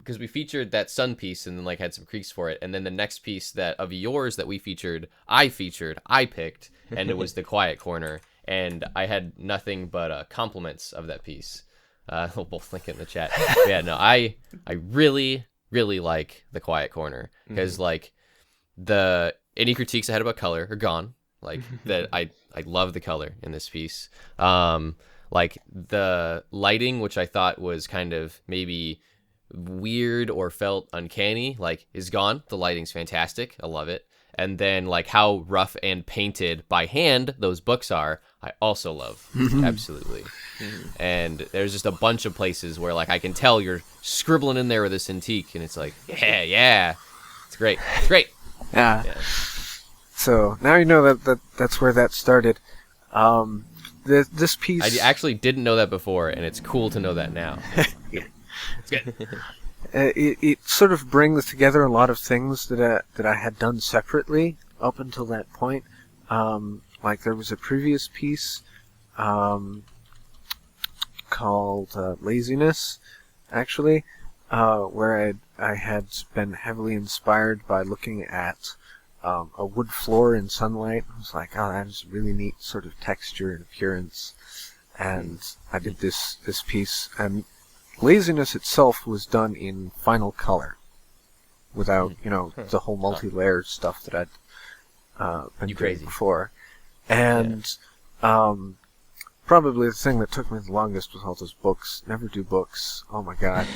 because we featured that sun piece and then like had some creeks for it, and then the next piece that of yours that we featured, I picked, and it was The Quiet Corner, and I had nothing but compliments of that piece. We'll both link it in the chat. But yeah, no, I really like The Quiet Corner because like any critiques I had about color are gone. Like that, I love the color in this piece. Like the lighting, which I thought was kind of maybe weird or felt uncanny, like is gone. The lighting's fantastic. I love it. And then like how rough and painted by hand those books are, I also love. Absolutely. And there's just a bunch of places where like I can tell you're scribbling in there with a Cintiq, and it's like, yeah. It's great. It's great. Yeah. So now you know that's where that started. This piece, I actually didn't know that before, and it's cool to know that now. Yeah. It's good. It sort of brings together a lot of things that I had done separately up until that point. Like there was a previous piece called Laziness, actually, where I had been heavily inspired by looking at a wood floor in sunlight. I was like, oh, that is really neat sort of texture and appearance. And I did this piece, and Laziness itself was done in final color, without the whole multi-layer stuff that I'd been doing before. And probably the thing that took me the longest was all those books. Never do books. Oh my god.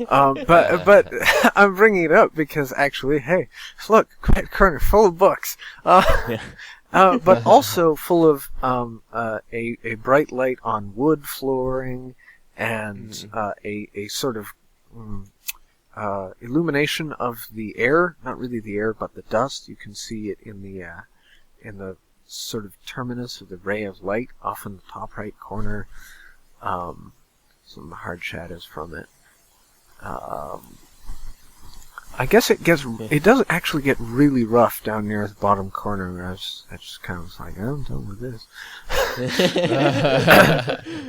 But I'm bringing it up because actually, hey, look, Quiet Corner full of books. But also full of a bright light on wood flooring and a sort of illumination of the air. Not really the air, but the dust. You can see it in the sort of terminus of the ray of light off in the top right corner. Some hard shadows from it. I guess it does actually get really rough down near the bottom corner where I just kind of was like, I'm done with this.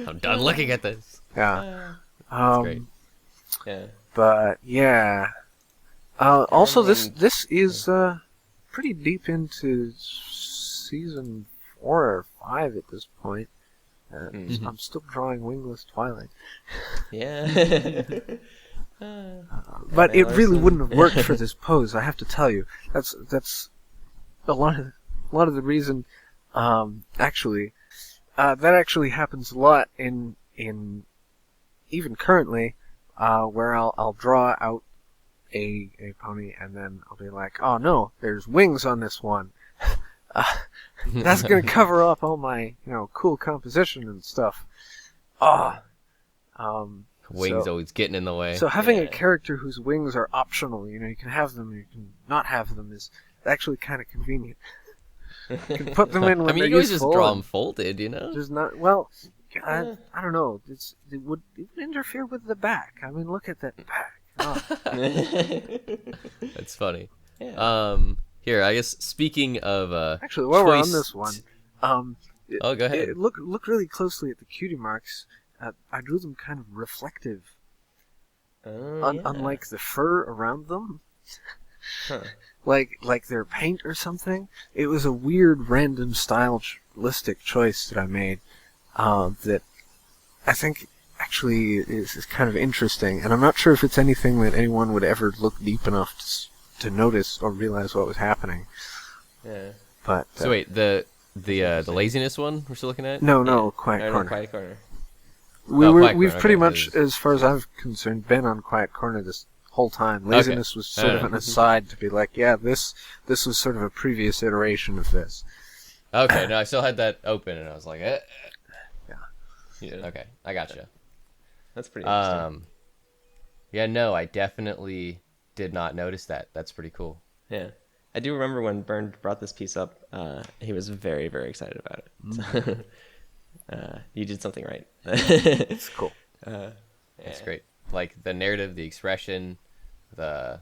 I'm done looking at this. Yeah. That's great. Yeah. But yeah. Also this is pretty deep into season 4 or 5 at this point. I'm still drawing Wingless Twilight. Yeah. But it really wouldn't have worked for this pose, I have to tell you. That's a lot of the reason. Actually, that actually happens a lot in even currently, where I'll draw out a pony and then I'll be like, oh no, there's wings on this one. That's gonna cover up all my cool composition and stuff. Wings always getting in the way. So having a character whose wings are optional, you can have them, you can not have them, is actually kind of convenient. You can put them in when you can always just draw them folded, Just not I don't know. It would interfere with the back. I mean, look at that back. Oh. That's funny. Yeah. Here, I guess speaking of actually, while we're on this one, go ahead. Look really closely at the cutie marks. I drew them kind of reflective, unlike the fur around them, like they're paint or something. It was a weird, random stylistic choice that I made that I think actually is kind of interesting, and I'm not sure if it's anything that anyone would ever look deep enough to notice or realize what was happening. Yeah. But so wait, the laziness one we're still looking at? No, Quiet Corner. Quiet Corner. We've pretty much, as far as I'm concerned, been on Quiet Corner this whole time. Laziness was sort of an aside to be like, yeah, this was sort of a previous iteration of this. Okay, no, I still had that open, and I was like, Yeah. Okay, I gotcha. That's pretty interesting. Yeah, no, I definitely did not notice that. That's pretty cool. Yeah. I do remember when Bernd brought this piece up, he was very, very excited about it. So, you did something right. It's cool. It's great. Like the narrative, the expression, and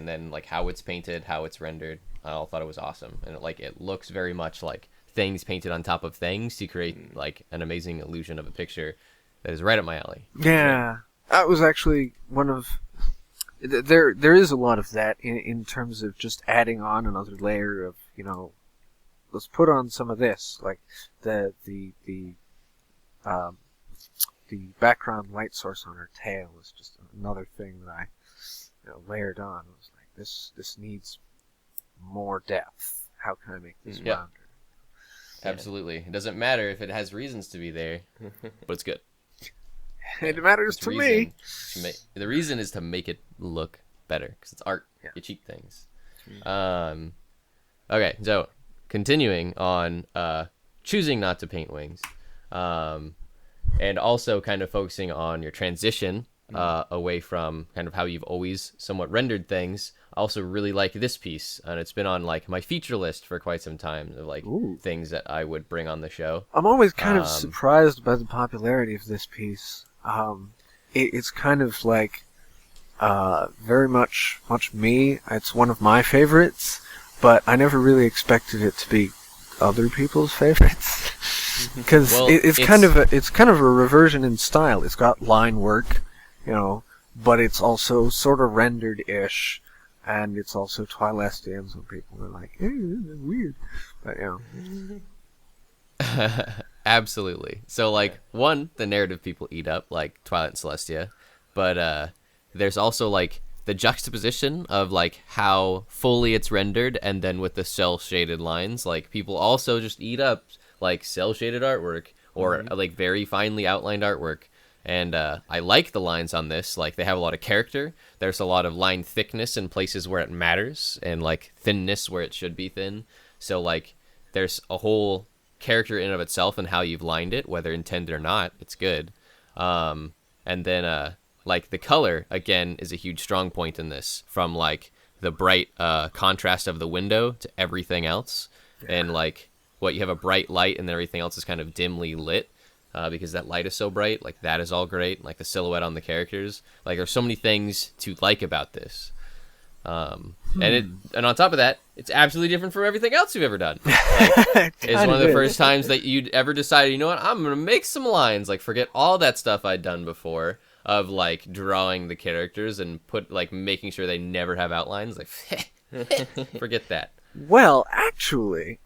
then how it's painted, how it's rendered. I all thought it was awesome, and it looks very much like things painted on top of things to create an amazing illusion of a picture that is right up my alley. Yeah, that was actually one of. There is a lot of that in terms of just adding on another layer of let's put on some of this, like the background light source on her tail is just another thing that I layered on. I was like, this needs more depth. How can I make this rounder? Absolutely. It doesn't matter if it has reasons to be there, but it's good. It matters to me. The reason is to make it look better, because it's art. Yeah. You cheat things. Okay, so continuing on choosing not to paint wings, and also kind of focusing on your transition away from kind of how you've always somewhat rendered things. I also really like this piece, and it's been on my feature list for quite some time of things that I would bring on the show. I'm always kind of surprised by the popularity of this piece. It's kind of very much me. It's one of my favorites, but I never really expected it to be other people's favorites. Because it's kind of a reversion in style. It's got line work, but it's also sort of rendered-ish, and it's also Twilightian, so people are like, hey, this is weird. But, Absolutely. So, like, one, the narrative people eat up, like Twilight and Celestia, but there's also, like, the juxtaposition of, like, how fully it's rendered, and then with the cel-shaded lines, like, people also just eat up, like, cel-shaded artwork, or, like, very finely outlined artwork. And I like the lines on this. Like, they have a lot of character. There's a lot of line thickness in places where it matters, and, like, thinness where it should be thin. So, like, there's a whole character in and of itself and how you've lined it, whether intended or not. It's good. And then, like, the color, again, is a huge strong point in this. From, like, the bright contrast of the window to everything else. Yeah. And, like, you have a bright light and then everything else is kind of dimly lit. Because that light is so bright, like, that is all great. Like, the silhouette on the characters, like, there's so many things to like about this. And on top of that, it's absolutely different from everything else you've ever done. Like, it's one of the first times that you'd ever decided, you know what, I'm gonna make some lines. Like, forget all that stuff I'd done before of, like, drawing the characters and making sure they never have outlines. Like, forget that. Well, actually,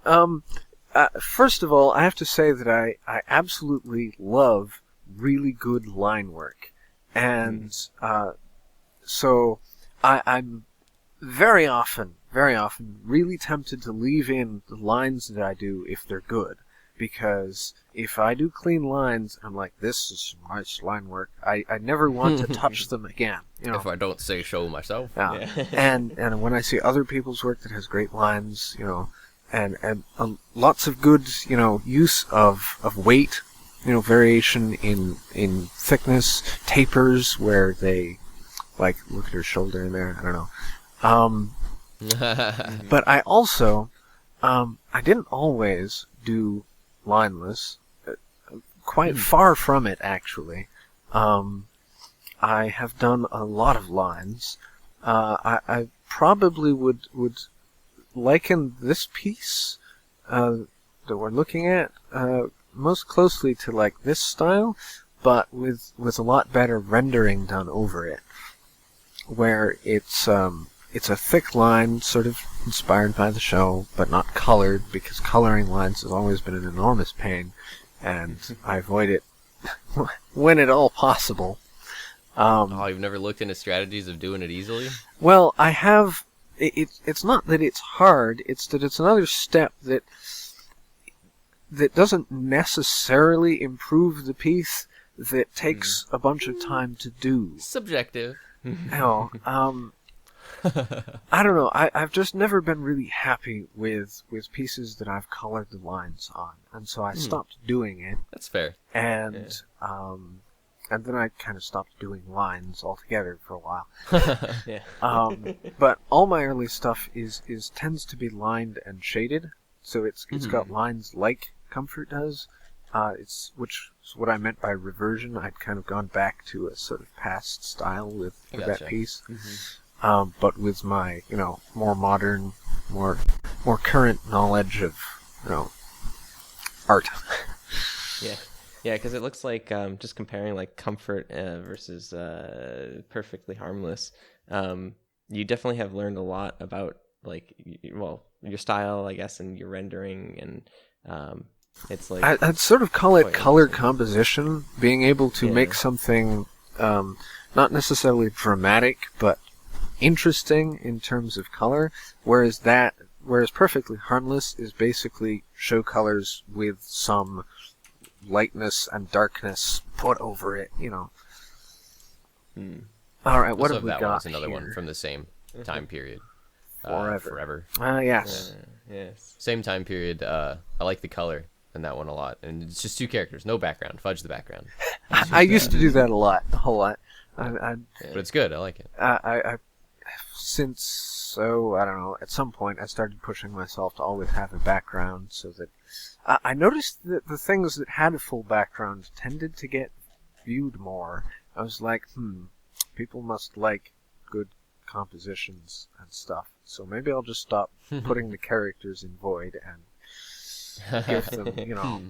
first of all, I have to say that I absolutely love really good line work. And so I'm very often really tempted to leave in the lines that I do if they're good. Because if I do clean lines, I'm like, this is nice line work. I never want to touch them again. You know? If I don't say so myself. Yeah. And when I see other people's work that has great lines, you know, and lots of good, you know, use of weight, you know, variation in thickness, tapers where they, like, look at her shoulder in there, I don't know. But I also, I didn't always do lineless, quite far from it, actually. I have done a lot of lines. I probably would liken this piece that we're looking at most closely to, like, this style, but with a lot better rendering done over it, where it's a thick line, sort of inspired by the show, but not colored, because coloring lines has always been an enormous pain, and I avoid it when at all possible. You've never looked into strategies of doing it easily? Well, I have. It's not that it's hard, it's that it's another step that doesn't necessarily improve the piece, that takes a bunch of time to do. Subjective. You know, I don't know. I've just never been really happy with pieces that I've colored the lines on, and so I stopped doing it. That's fair. And and then I kind of stopped doing lines altogether for a while. But all my early stuff tends to be lined and shaded, so it's got lines like Comfort does. Which is what I meant by reversion. I'd kind of gone back to a sort of past style with that piece. But with my, you know, more modern, more current knowledge of, you know, art. Yeah, because it looks like, just comparing, like, Comfort versus Perfectly Harmless, you definitely have learned a lot about, like, your style, I guess, and your rendering, and it's like... I'd sort of call it color composition, being able to make something not necessarily dramatic, but interesting in terms of color, whereas Perfectly Harmless is basically show colors with some lightness and darkness put over it, you know. All right, what have we got here? That was another one from the same time period. Forever. Yes. Yes. Same time period. I like the color in that one a lot, and it's just two characters, no background. Fudge the background. I used to do that a whole lot. But it's good. I like it. Since I don't know, at some point I started pushing myself to always have a background, so that I noticed that the things that had a full background tended to get viewed more. I was like, people must like good compositions and stuff, so maybe I'll just stop putting the characters in void and give them, you know,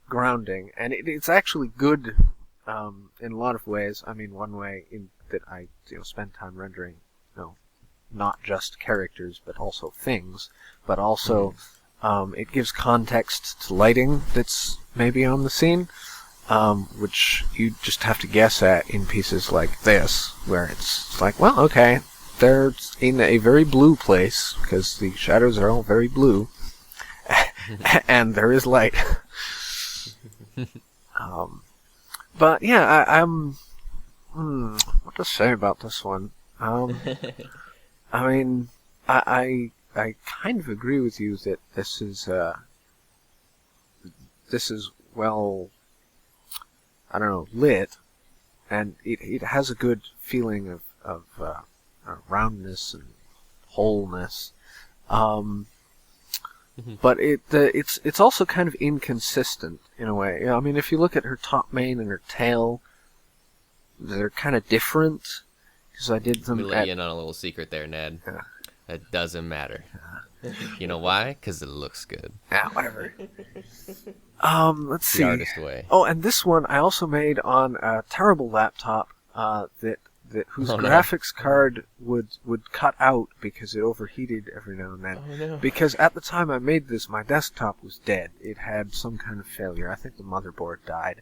grounding. And it's actually good in a lot of ways. I mean, one way in that I spend time rendering, not just characters, but also things. But also, it gives context to lighting that's maybe on the scene, which you just have to guess at in pieces like this, where it's like, well, okay, they're in a very blue place, because the shadows are all very blue, and there is light. But yeah, I'm what to say about this one? I mean, I kind of agree with you that this is well, I don't know, lit, and it has a good feeling of roundness and wholeness. But it's also kind of inconsistent in a way. I mean, if you look at her top mane and her tail, they're kind of different. Because I did them. Let me let you in on a little secret there, Ned. It doesn't matter. You know why? Because it looks good. Yeah, whatever. Let's see. The artist way. Oh, and this one I also made on a terrible laptop whose graphics card would cut out because it overheated every now and then. Oh, no. Because at the time I made this, my desktop was dead. It had some kind of failure. I think the motherboard died.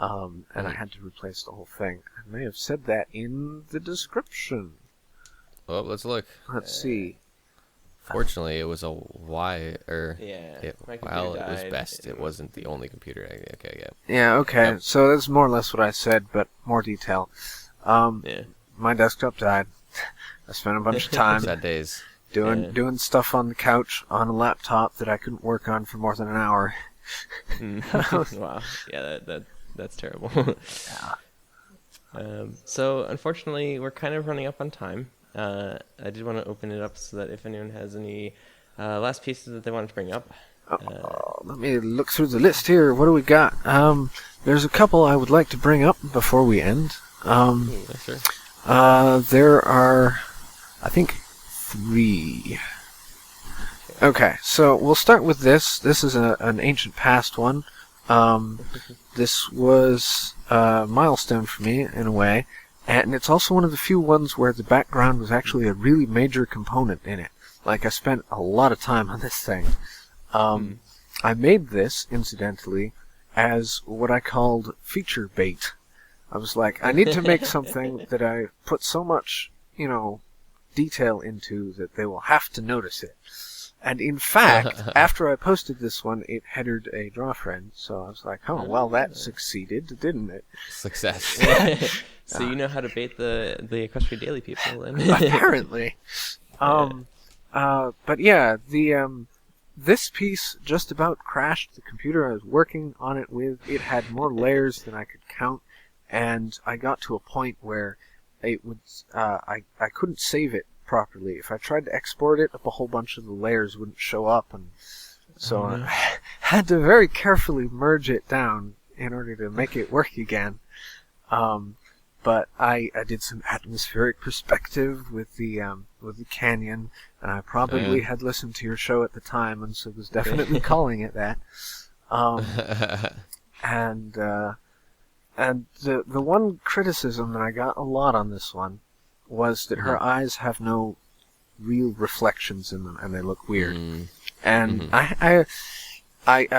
And I had to replace the whole thing. I may have said that in the description. Well, let's look. Let's see. Fortunately, it was a Y, Yeah, my computer while it was died. best, it wasn't the only computer. Okay, yeah. Yeah, okay. Yep. So that's more or less what I said, but more detail. Yeah. My desktop died. I spent a bunch of time Sad days. doing stuff on the couch on a laptop that I couldn't work on for more than an hour. Wow. Yeah, that's terrible. Yeah. So unfortunately, we're kind of running up on time. I did want to open it up so that if anyone has any last pieces that they wanted to bring up. Let me look through the list here. What do we got? There's a couple I would like to bring up before we end. Sure. There are, I think, 3. Okay, so we'll start with this. This is an ancient past one. This was a milestone for me, in a way, and it's also one of the few ones where the background was actually a really major component in it. Like, I spent a lot of time on this thing. I made this, incidentally, as what I called feature bait. I was like, I need to make something that I put so much, detail into that they will have to notice it. And in fact, after I posted this one, it headered a draw friend, so I was like, oh, well, that succeeded, didn't it? Success. So you know how to bait the Equestria Daily people, then. Apparently. But yeah, this piece just about crashed the computer I was working on it with. It had more layers than I could count, and I got to a point where it would I couldn't save it properly. If I tried to export it, a whole bunch of the layers wouldn't show up, and so I had to very carefully merge it down in order to make it work again. But I did some atmospheric perspective with the canyon, and I probably had listened to your show at the time, and so was definitely calling it that. And the one criticism that I got a lot on this one was that her eyes have no real reflections in them, and they look weird. And I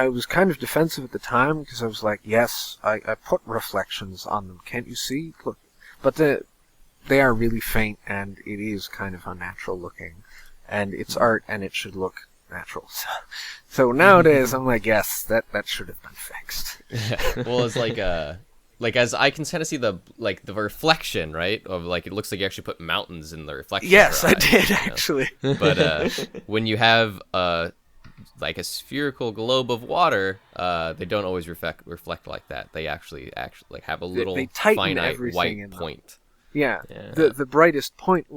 was kind of defensive at the time, because I was like, yes, I put reflections on them. Can't you see? Look. But they are really faint, and it is kind of unnatural looking. And it's art, and it should look natural. So nowadays, I'm like, yes, that should have been fixed. Well, it's like as I can kind of see the reflection, right? Of it looks like you actually put mountains in the reflection. Yes, I eyes, did, actually. But when you have a spherical globe of water, they don't always reflect like that. They actually have a little they tighten finite everything white in them. point. Yeah. The brightest point,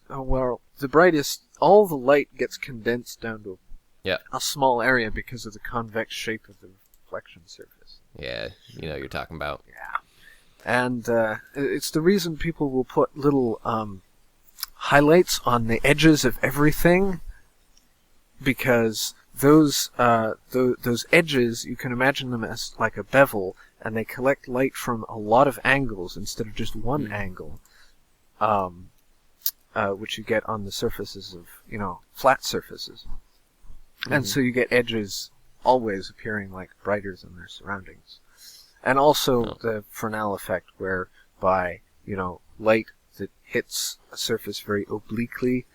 the brightest, all the light gets condensed down to a small area because of the convex shape of the reflection surface. Yeah, you know what you're talking about. Yeah. And it's the reason people will put little highlights on the edges of everything, because those edges, you can imagine them as like a bevel, and they collect light from a lot of angles instead of just one angle. which you get on the surfaces of, flat surfaces. And so you get edges always appearing like brighter than their surroundings. And also the Fresnel effect, whereby, light that hits a surface very obliquely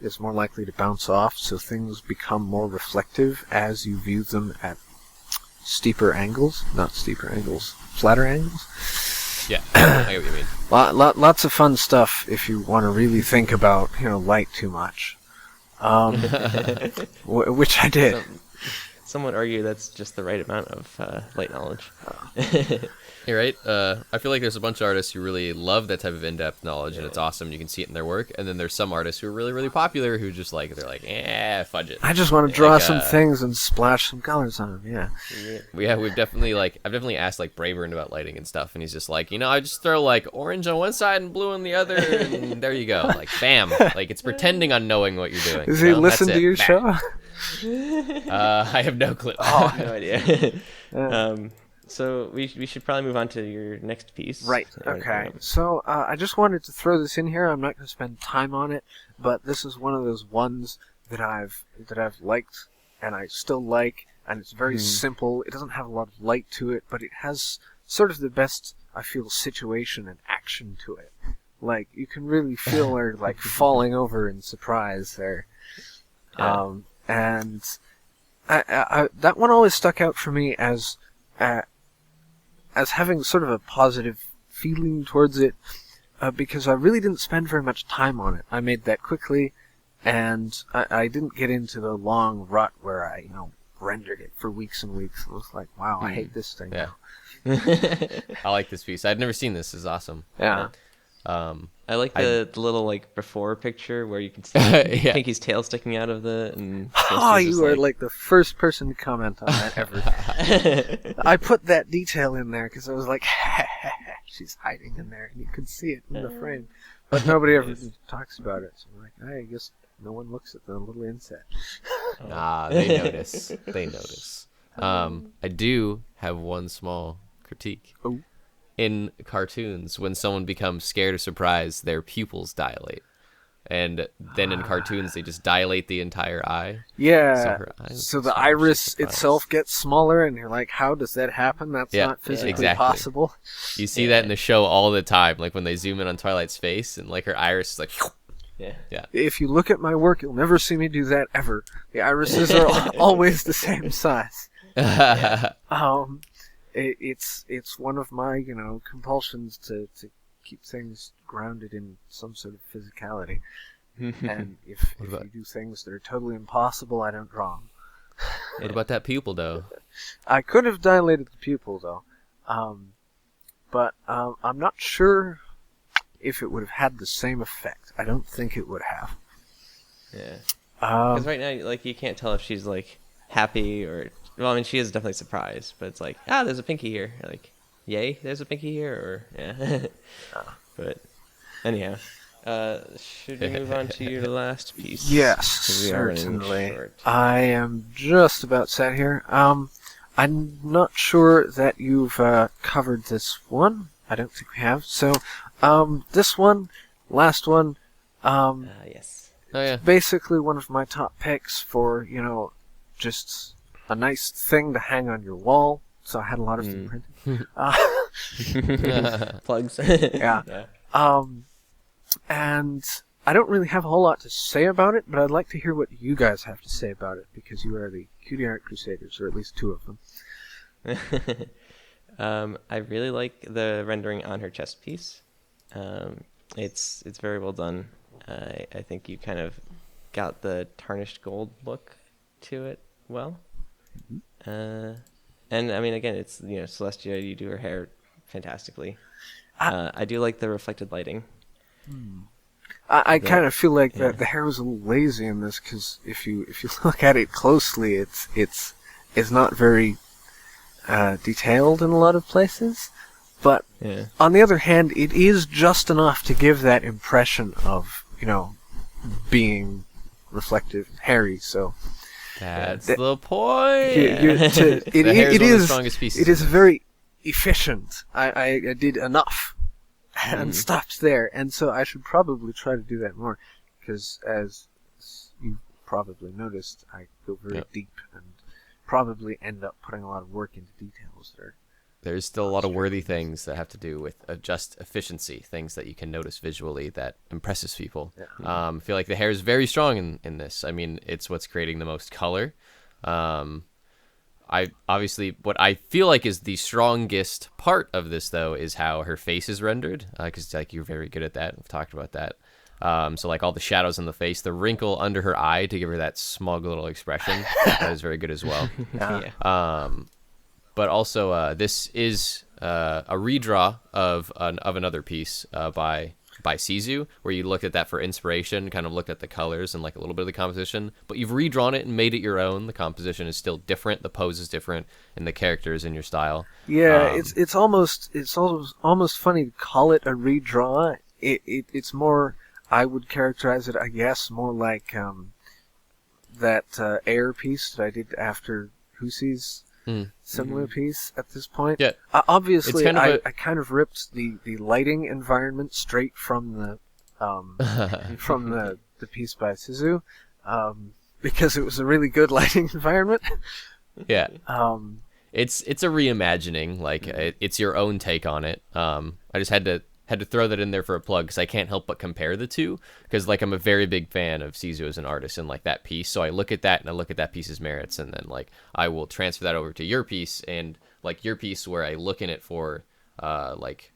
is more likely to bounce off, so things become more reflective as you view them at flatter angles. Yeah, I get what you mean. Lots of fun stuff if you want to really think about, light too much. Which I did. Some would argue that's just the right amount of light knowledge. You're right. I feel like there's a bunch of artists who really love that type of in-depth knowledge, and it's awesome. You can see it in their work. And then there's some artists who are really, really popular who just they're like, fudge it. I just want to draw some things and splash some colors on them. Yeah. We've definitely I've definitely asked Braeburn about lighting and stuff, and he's just like, I just throw orange on one side and blue on the other, and there you go. Bam. It's pretending on knowing what you're doing. Does he listen to your show? I have no clue. Oh, no idea. So we should probably move on to your next piece. Right. Okay. So I just wanted to throw this in here. I'm not going to spend time on it, but this is one of those ones that I've liked and I still like, and it's very simple. It doesn't have a lot of light to it, but it has sort of the best, I feel, situation and action to it. You can really feel her falling over in surprise there. Yeah. And that one always stuck out for me as having sort of a positive feeling towards it, because I really didn't spend very much time on it. I made that quickly, and I didn't get into the long rut where I, rendered it for weeks and weeks. I was like, wow, I hate this thing now. I like this piece. I'd never seen this. It's awesome. Yeah. I like the little before picture where you can see Pinky's tail sticking out of the. And you were the first person to comment on that ever. I put that detail in there because I was like, she's hiding in there, and you could see it in the frame, but nobody ever talks about it. So I'm like, I guess no one looks at the little inset. They notice. They notice. I do have one small critique. Oh. In cartoons, when someone becomes scared or surprised, their pupils dilate. And then in cartoons, they just dilate the entire eye. Yeah. So the iris itself gets smaller, and you're like, how does that happen? That's not physically possible. You see that in the show all the time, when they zoom in on Twilight's face, and her iris is Yeah. If you look at my work, you'll never see me do that ever. The irises are always the same size. It's one of my, compulsions to keep things grounded in some sort of physicality. And if you do things that are totally impossible, I don't draw them. What about that pupil, though? I could have dilated the pupil, though. But I'm not sure if it would have had the same effect. I don't think it would have. Yeah. Because right now, you can't tell if she's, happy or... Well, I mean, she is definitely surprised, but it's there's a Pinky here. Yay, there's a Pinky here, or, yeah. But, anyhow, should we move on to your last piece? Yes, certainly. I am just about set here. I'm not sure that you've covered this one. I don't think we have. So, this one, last one, yes. Oh, yeah. Basically one of my top picks for, just... a nice thing to hang on your wall, so I had a lot of them printed. Plugs. Yeah. And I don't really have a whole lot to say about it, but I'd like to hear what you guys have to say about it, because you are the Cutie Art Crusaders, or at least two of them. I really like the rendering on her chest piece. It's very well done. I think you kind of got the tarnished gold look to it well. And I mean, again, it's Celestia. You do her hair fantastically. I do like the reflected lighting. I kind of feel like that the hair was a little lazy in this, because if you look at it closely, it's not very detailed in a lot of places. But on the other hand, it is just enough to give that impression of being reflective and hairy. So. That's the point. It is very efficient. I did enough and stops there. And so I should probably try to do that more, because as you probably noticed, I go very deep and probably end up putting a lot of work into details there. There's still a lot of worthy things that have to do with just efficiency, things that you can notice visually that impresses people. Yeah. I feel like the hair is very strong in this. I mean, it's what's creating the most color. I obviously, what I feel like is the strongest part of this, though, is how her face is rendered, because like you're very good at that. We've talked about that. So like all the shadows in the face, the wrinkle under her eye to give her that smug little expression, that is very good as well. Yeah. But also, this is a redraw of another piece by Sizu, where you look at that for inspiration, kind of looked at the colors and like a little bit of the composition, but you've redrawn it and made it your own. The composition is still different, the pose is different, and the characters in your style. Yeah, it's almost funny to call it a redraw. It's more, I would characterize it, I guess, more like that air piece that I did after Hussey's similar piece at this point. Yeah. Obviously, kind of I kind of ripped the lighting environment straight from the from the piece by Sizu, because it was a really good lighting environment. Yeah. It's a reimagining. Like it's your own take on it. I just had to throw that in there for a plug, because I can't help but compare the two, because like I'm a very big fan of Sizu as an artist and like that piece, so I look at that and I look at that piece's merits, and then like I will transfer that over to your piece, and like your piece where I look in it for like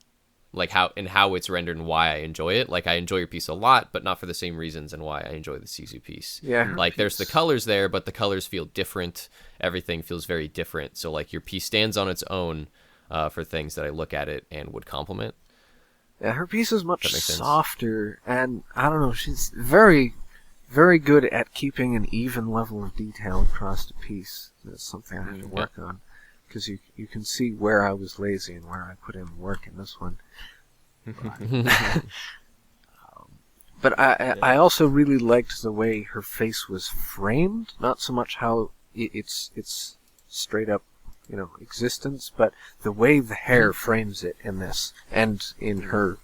how it's rendered and why I enjoy it. Like I enjoy your piece a lot, but not for the same reasons and why I enjoy the Sizu piece. Yeah. Like there's the colors there, but the colors feel different. Everything feels very different. So like your piece stands on its own for things that I look at it and would compliment. Yeah, her piece is much softer, and I don't know, she's very, very good at keeping an even level of detail across the piece. That's something I have to work on, because you can see where I was lazy and where I put in work in this one. But I also really liked the way her face was framed, not so much how it's straight up, existence, but the way the hair frames it in this and in her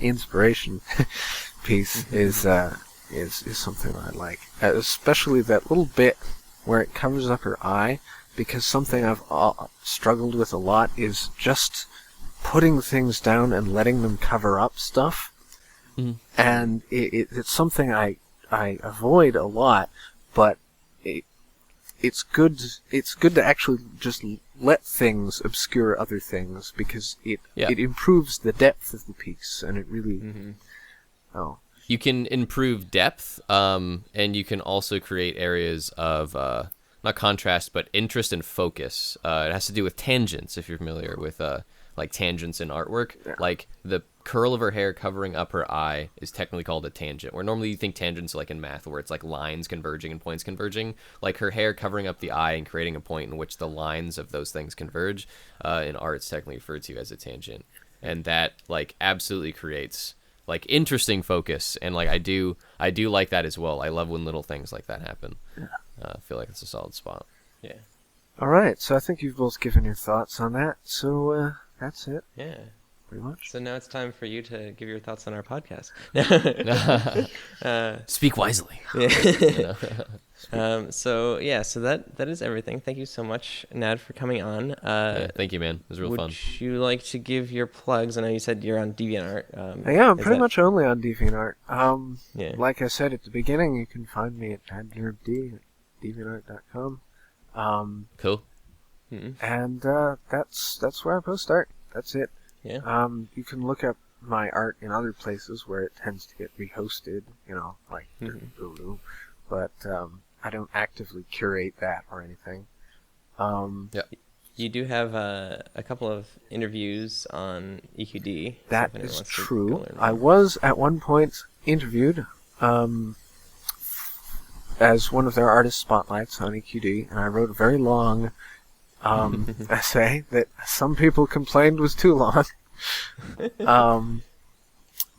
inspiration piece is something that I like, especially that little bit where it covers up her eye, because something I've struggled with a lot is just putting things down and letting them cover up stuff, and it's something I avoid a lot, but it's good to actually just let things obscure other things, because it improves the depth of the piece, and it really you can improve depth, and you can also create areas of not contrast but interest and focus. It has to do with tangents, if you're familiar with like tangents in artwork. Like the curl of her hair covering up her eye is technically called a tangent, where normally you think tangents like in math, where it's like lines converging and points converging. Like her hair covering up the eye and creating a point in which the lines of those things converge, in art it's technically referred to as a tangent, and that like absolutely creates like interesting focus, and like I do like that as well. I love when little things like that happen. I feel like it's a solid spot. Yeah. Alright, so I think you've both given your thoughts on that, so that's it. Yeah. Pretty much. So now it's time for you to give your thoughts on our podcast. Speak wisely. Yeah. So that is everything. Thank you so much, Nad, for coming on. Thank you, man. It was real fun. Would you like to give your plugs? I know you said you're on DeviantArt. Yeah, I'm pretty much only on DeviantArt. Yeah. Like I said at the beginning, you can find me at Nadnerb at deviantart.com. Cool. And that's where I post art. That's it. Yeah. You can look up my art in other places where it tends to get rehosted, like Hulu, but I don't actively curate that or anything. You do have a couple of interviews on EQD. That is true. I was at one point interviewed as one of their artist spotlights on EQD, and I wrote a very long essay that some people complained was too long.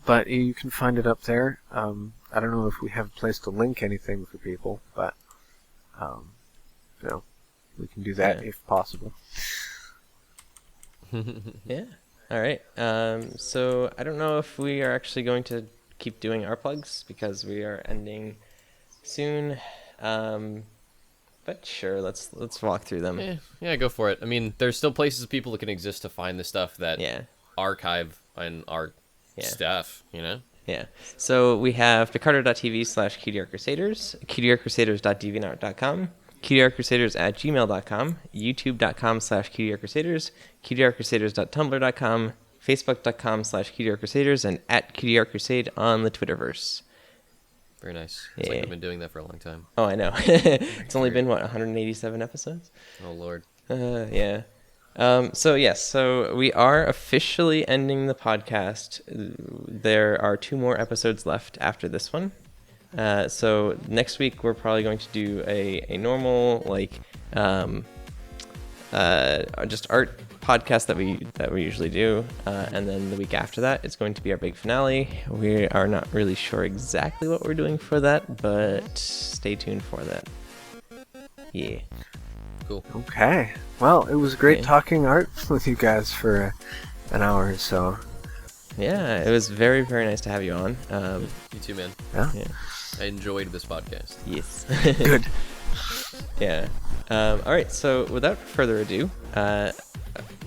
But you can find it up there. I don't know if we have a place to link anything for people, but we can do that if possible. Yeah. All right. So I don't know if we are actually going to keep doing our plugs because we are ending soon. But sure, let's walk through them. Yeah, go for it. I mean, there's still places people can exist to find the stuff that archive and our stuff, you know? Yeah. So we have picardo.tv/Cutie Art Crusaders, cutieartcrusaders.deviantart.com, cutieartcrusaders@gmail.com, youtube.com/cutieartcrusaders, cutieartcrusaders.tumblr.com, facebook.com/cutieartcrusaders, and @cutieartcrusade on the Twitterverse. Very nice. It's like I've been doing that for a long time. Oh, I know. It's only been, 187 episodes? Oh, Lord. Yeah. So we are officially ending the podcast. There are 2 more episodes left after this one. So next week we're probably going to do a normal, like, just art podcast that we usually do, and then the week after that it's going to be our big finale. We are not really sure exactly what we're doing for that, but stay tuned for that. Yeah. Cool. Okay. Well, it was great talking art with you guys for an hour or so. Yeah, it was very, very nice to have you on. You too, man. Yeah. I enjoyed this podcast. Yes. Good. Yeah. All right. So without further ado,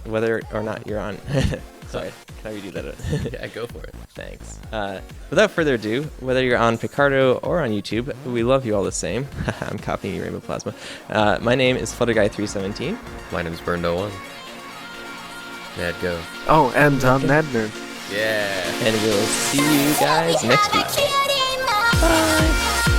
whether or not you're on, sorry, can I redo that? Yeah, go for it. Thanks. Without further ado, whether you're on Picardo or on YouTube, we love you all the same. I'm copying you, Rainbow Plasma. My name is Flutterguy317. My name's Burned01. Nad, go. Oh, and Nadnerb. Yeah. And we'll see you guys next week. Bye.